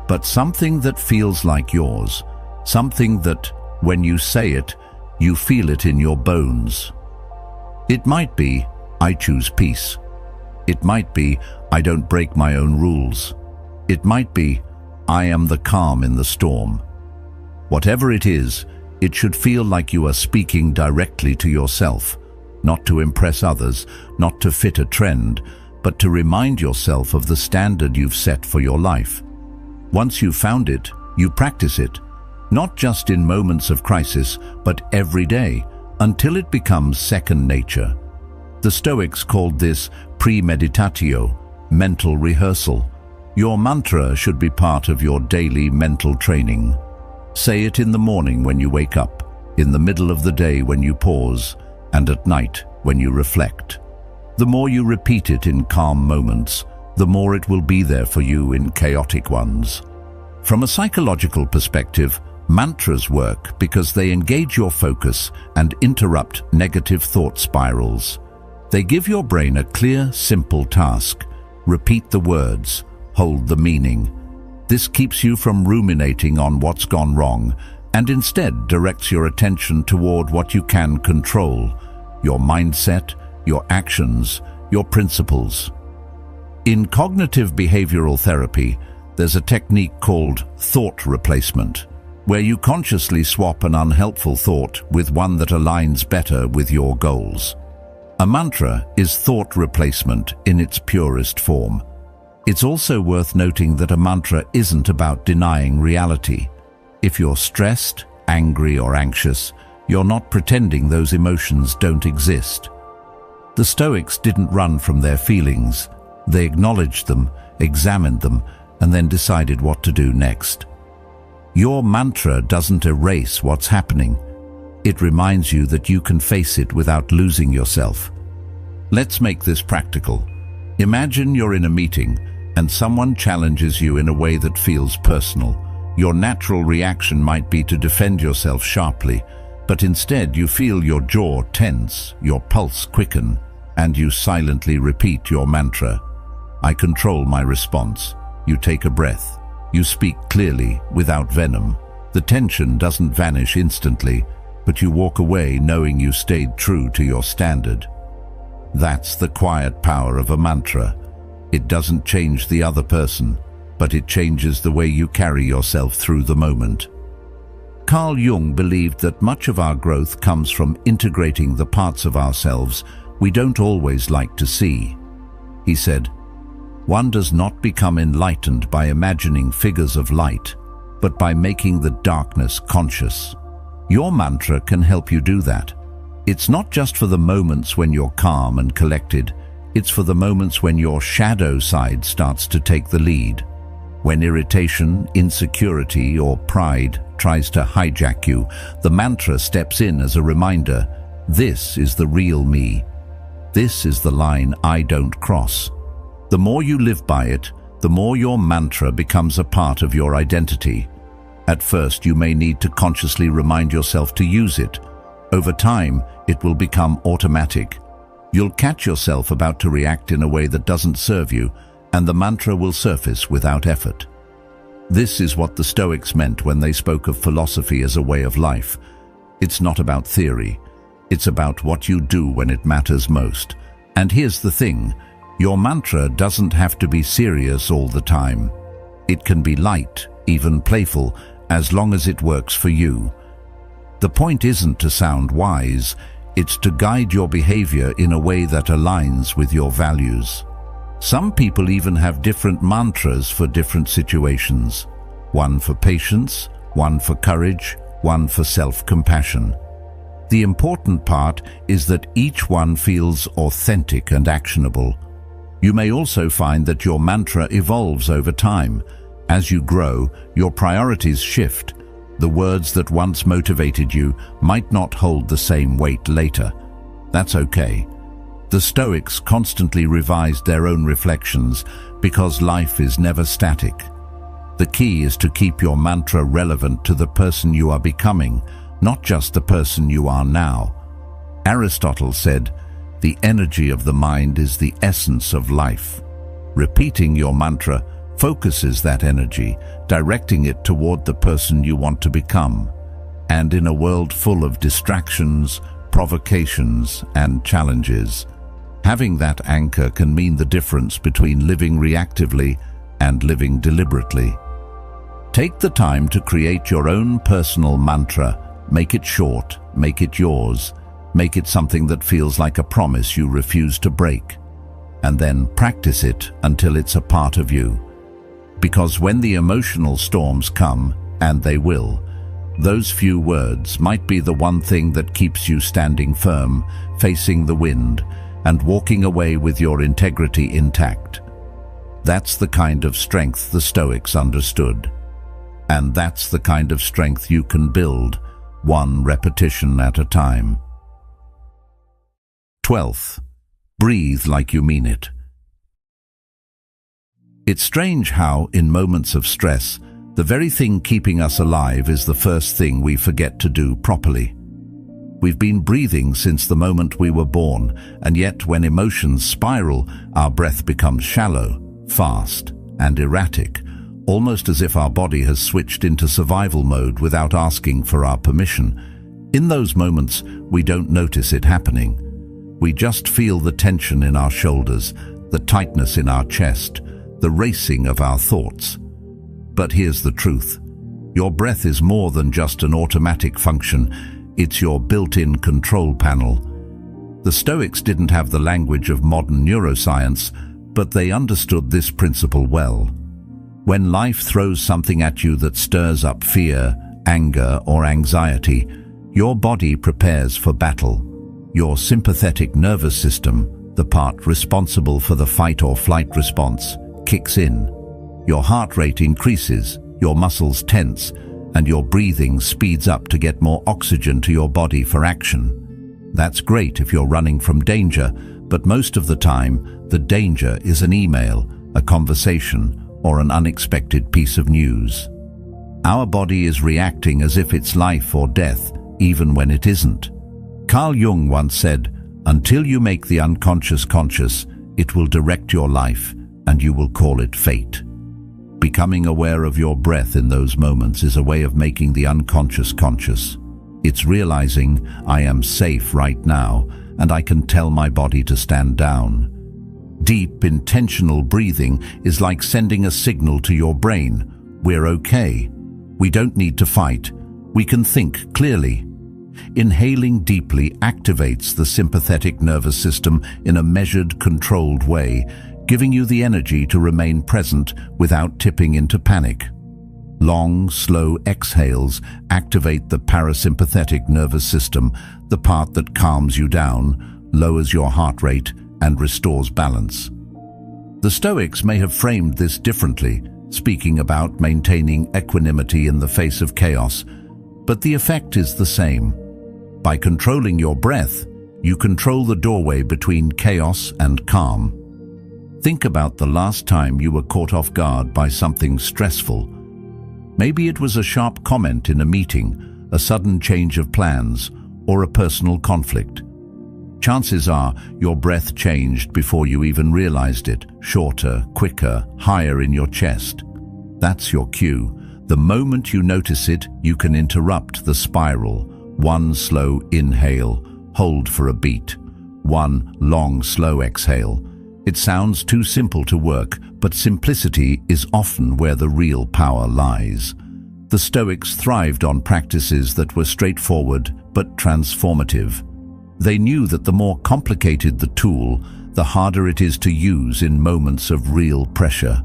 but something that feels like yours, something that, when you say it, you feel it in your bones. It might be, I choose peace. It might be, I don't break my own rules. It might be, I am the calm in the storm. Whatever it is, it should feel like you are speaking directly to yourself, not to impress others, not to fit a trend, but to remind yourself of the standard you've set for your life. Once you've found it, you practice it, not just in moments of crisis, but every day, until it becomes second nature. The Stoics called this premeditatio, mental rehearsal. Your mantra should be part of your daily mental training. Say it in the morning when you wake up, in the middle of the day when you pause, and at night when you reflect. The more you repeat it in calm moments, the more it will be there for you in chaotic ones. From a psychological perspective, mantras work because they engage your focus and interrupt negative thought spirals. They give your brain a clear, simple task. Repeat the words, hold the meaning. This keeps you from ruminating on what's gone wrong and instead directs your attention toward what you can control, your mindset, your actions, your principles. In cognitive behavioral therapy, there's a technique called thought replacement. where you consciously swap an unhelpful thought with one that aligns better with your goals. A mantra is thought replacement in its purest form. It's also worth noting that a mantra isn't about denying reality. If you're stressed, angry, or anxious, you're not pretending those emotions don't exist. The Stoics didn't run from their feelings. They acknowledged them, examined them, and then decided what to do next. Your mantra doesn't erase what's happening. It reminds you that you can face it without losing yourself. Let's make this practical. Imagine you're in a meeting and someone challenges you in a way that feels personal. Your natural reaction might be to defend yourself sharply, but instead you feel your jaw tense, your pulse quicken, and you silently repeat your mantra. I control my response. You take a breath. You speak clearly, without venom. The tension doesn't vanish instantly, but you walk away knowing you stayed true to your standard. That's the quiet power of a mantra. It doesn't change the other person, but it changes the way you carry yourself through the moment. Carl Jung believed that much of our growth comes from integrating the parts of ourselves we don't always like to see. He said, "One does not become enlightened by imagining figures of light, but by making the darkness conscious." Your mantra can help you do that. It's not just for the moments when you're calm and collected, it's for the moments when your shadow side starts to take the lead. When irritation, insecurity, or pride tries to hijack you, the mantra steps in as a reminder, this is the real me. This is the line I don't cross. The more you live by it, the more your mantra becomes a part of your identity. At first, you may need to consciously remind yourself to use it. Over time, it will become automatic. You'll catch yourself about to react in a way that doesn't serve you, and the mantra will surface without effort. This is what the Stoics meant when they spoke of philosophy as a way of life. It's not about theory. It's about what you do when it matters most. And here's the thing, your mantra doesn't have to be serious all the time. It can be light, even playful, as long as it works for you. The point isn't to sound wise, it's to guide your behavior in a way that aligns with your values. Some people even have different mantras for different situations. One for patience, one for courage, one for self-compassion. The important part is that each one feels authentic and actionable. You may also find that your mantra evolves over time. As you grow, your priorities shift. The words that once motivated you might not hold the same weight later. That's okay. The Stoics constantly revised their own reflections because life is never static. The key is to keep your mantra relevant to the person you are becoming, not just the person you are now. Aristotle said, "The energy of the mind is the essence of life." Repeating your mantra focuses that energy, directing it toward the person you want to become. And in a world full of distractions, provocations, and challenges, having that anchor can mean the difference between living reactively and living deliberately. Take the time to create your own personal mantra. Make it short, make it yours, make it something that feels like a promise you refuse to break. And then practice it until it's a part of you. Because when the emotional storms come, and they will, those few words might be the one thing that keeps you standing firm, facing the wind, and walking away with your integrity intact. That's the kind of strength the Stoics understood. And that's the kind of strength you can build, one repetition at a time. 12th, breathe like you mean it. It's strange how, in moments of stress, the very thing keeping us alive is the first thing we forget to do properly. We've been breathing since the moment we were born, and yet when emotions spiral, our breath becomes shallow, fast, and erratic, almost as if our body has switched into survival mode without asking for our permission. In those moments, we don't notice it happening. We just feel the tension in our shoulders, the tightness in our chest, the racing of our thoughts. But here's the truth. Your breath is more than just an automatic function, it's your built-in control panel. The Stoics didn't have the language of modern neuroscience, but they understood this principle well. When life throws something at you that stirs up fear, anger, or anxiety, your body prepares for battle. Your sympathetic nervous system, the part responsible for the fight or flight response, kicks in. Your heart rate increases, your muscles tense, and your breathing speeds up to get more oxygen to your body for action. That's great if you're running from danger, but most of the time, the danger is an email, a conversation, or an unexpected piece of news. Our body is reacting as if it's life or death, even when it isn't. Carl Jung once said, "Until you make the unconscious conscious, it will direct your life, and you will call it fate." Becoming aware of your breath in those moments is a way of making the unconscious conscious. It's realizing, I am safe right now, and I can tell my body to stand down. Deep, intentional breathing is like sending a signal to your brain. We're okay. We don't need to fight. We can think clearly. Inhaling deeply activates the sympathetic nervous system in a measured, controlled way, giving you the energy to remain present without tipping into panic. Long, slow exhales activate the parasympathetic nervous system, the part that calms you down, lowers your heart rate, and restores balance. The Stoics may have framed this differently, speaking about maintaining equanimity in the face of chaos, but the effect is the same. By controlling your breath, you control the doorway between chaos and calm. Think about the last time you were caught off guard by something stressful. Maybe it was a sharp comment in a meeting, a sudden change of plans, or a personal conflict. Chances are your breath changed before you even realized it, shorter, quicker, higher in your chest. That's your cue. The moment you notice it, you can interrupt the spiral. One slow inhale, hold for a beat. One long, slow exhale. It sounds too simple to work, but simplicity is often where the real power lies. The Stoics thrived on practices that were straightforward but transformative. They knew that the more complicated the tool, the harder it is to use in moments of real pressure.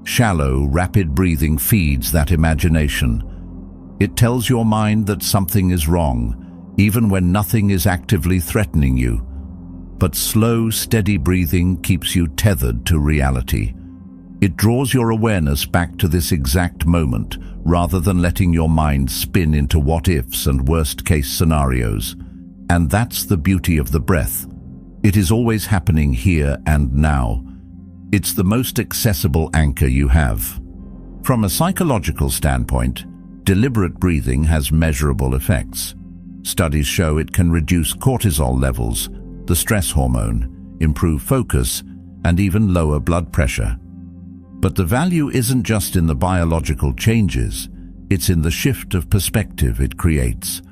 Shallow, rapid breathing feeds that imagination. It tells your mind that something is wrong, even when nothing is actively threatening you. But slow, steady breathing keeps you tethered to reality. It draws your awareness back to this exact moment, rather than letting your mind spin into what-ifs and worst-case scenarios. And that's the beauty of the breath. It is always happening here and now. It's the most accessible anchor you have. From a psychological standpoint, deliberate breathing has measurable effects. Studies show it can reduce cortisol levels, the stress hormone, improve focus, and even lower blood pressure. But the value isn't just in the biological changes, it's in the shift of perspective it creates.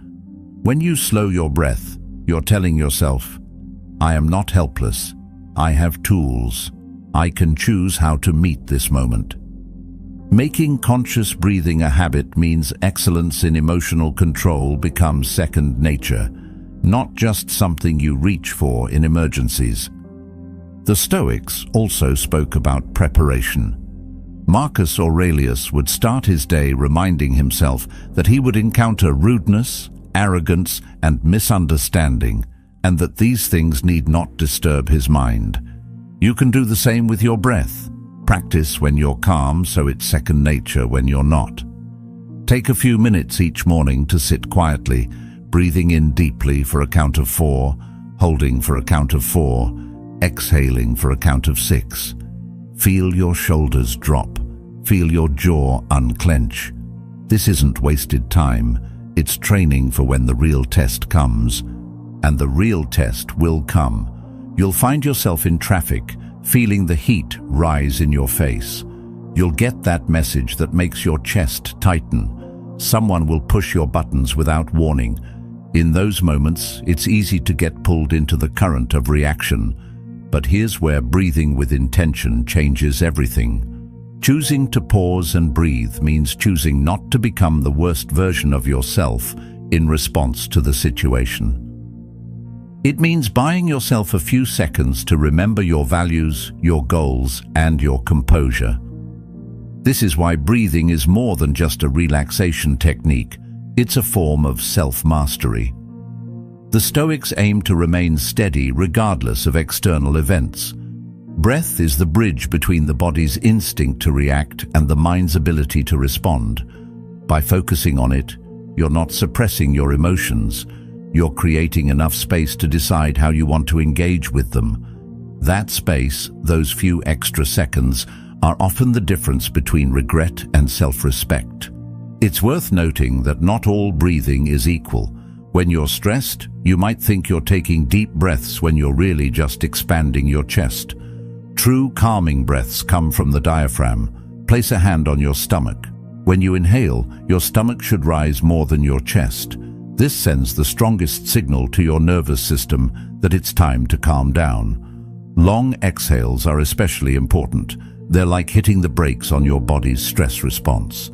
When you slow your breath, you're telling yourself, I am not helpless, I have tools, I can choose how to meet this moment. Making conscious breathing a habit means excellence in emotional control becomes second nature, not just something you reach for in emergencies. The Stoics also spoke about preparation. Marcus Aurelius would start his day reminding himself that he would encounter rudeness, arrogance, and misunderstanding, and that these things need not disturb his mind. You can do the same with your breath. Practice when you're calm so it's second nature when you're not. Take a few minutes each morning to sit quietly, breathing in deeply for a count of 4, holding for a count of 4, exhaling for a count of 6. Feel your shoulders drop. Feel your jaw unclench. This isn't wasted time. It's training for when the real test comes. And the real test will come. You'll find yourself in traffic, feeling the heat rise in your face. You'll get that message that makes your chest tighten. Someone will push your buttons without warning. In those moments, it's easy to get pulled into the current of reaction. But here's where breathing with intention changes everything. Choosing to pause and breathe means choosing not to become the worst version of yourself in response to the situation. It means buying yourself a few seconds to remember your values, your goals, and your composure. This is why breathing is more than just a relaxation technique. It's a form of self-mastery. The Stoics aim to remain steady regardless of external events. Breath is the bridge between the body's instinct to react and the mind's ability to respond. By focusing on it, you're not suppressing your emotions. You're creating enough space to decide how you want to engage with them. That space, those few extra seconds, are often the difference between regret and self-respect. It's worth noting that not all breathing is equal. When you're stressed, you might think you're taking deep breaths when you're really just expanding your chest. True calming breaths come from the diaphragm. Place a hand on your stomach. When you inhale, your stomach should rise more than your chest. This sends the strongest signal to your nervous system that it's time to calm down. Long exhales are especially important. They're like hitting the brakes on your body's stress response.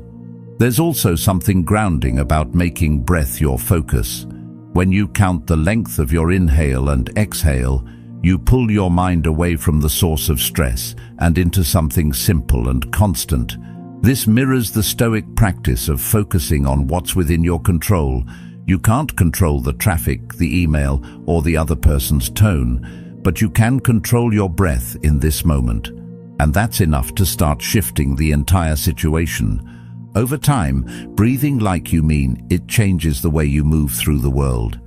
There's also something grounding about making breath your focus. When you count the length of your inhale and exhale, you pull your mind away from the source of stress and into something simple and constant. This mirrors the Stoic practice of focusing on what's within your control. You can't control the traffic, the email, or the other person's tone, but you can control your breath in this moment. And that's enough to start shifting the entire situation. Over time, breathing like you mean it changes the way you move through the world.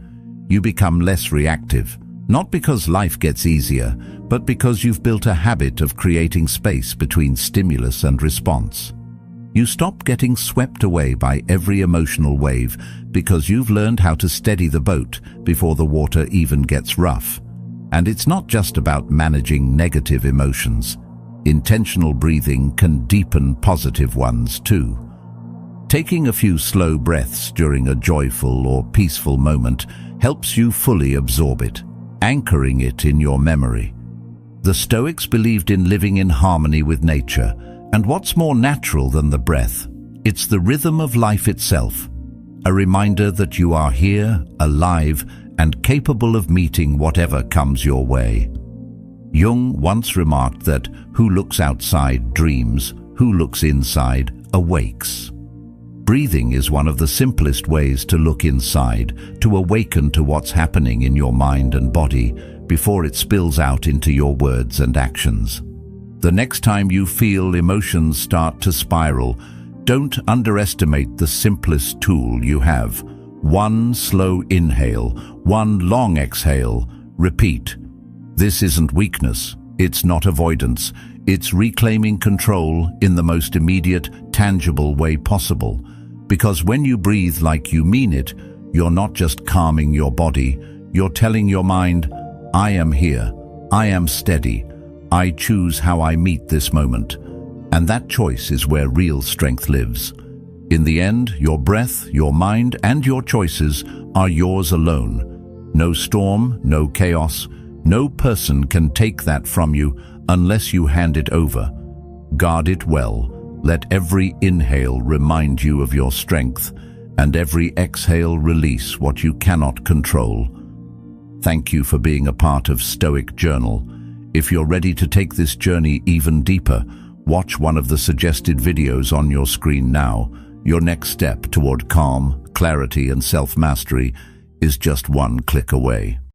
You become less reactive, not because life gets easier, but because you've built a habit of creating space between stimulus and response. You stop getting swept away by every emotional wave because you've learned how to steady the boat before the water even gets rough. And it's not just about managing negative emotions. Intentional breathing can deepen positive ones too. Taking a few slow breaths during a joyful or peaceful moment helps you fully absorb it, anchoring it in your memory. The Stoics believed in living in harmony with nature, and what's more natural than the breath? It's the rhythm of life itself, a reminder that you are here, alive, and capable of meeting whatever comes your way. Jung once remarked that who looks outside dreams, who looks inside awakes. Breathing is one of the simplest ways to look inside, to awaken to what's happening in your mind and body before it spills out into your words and actions. The next time you feel emotions start to spiral, don't underestimate the simplest tool you have. One slow inhale, one long exhale, repeat. This isn't weakness, it's not avoidance, it's reclaiming control in the most immediate, tangible way possible. Because when you breathe like you mean it, you're not just calming your body, you're telling your mind, I am here, I am steady, I choose how I meet this moment. And that choice is where real strength lives. In the end, your breath, your mind, and your choices are yours alone. No storm, no chaos, no person can take that from you unless you hand it over. Guard it well. Let every inhale remind you of your strength, and every exhale release what you cannot control. Thank you for being a part of Stoic Journal. If you're ready to take this journey even deeper, watch one of the suggested videos on your screen now. Your next step toward calm, clarity, and self-mastery is just one click away.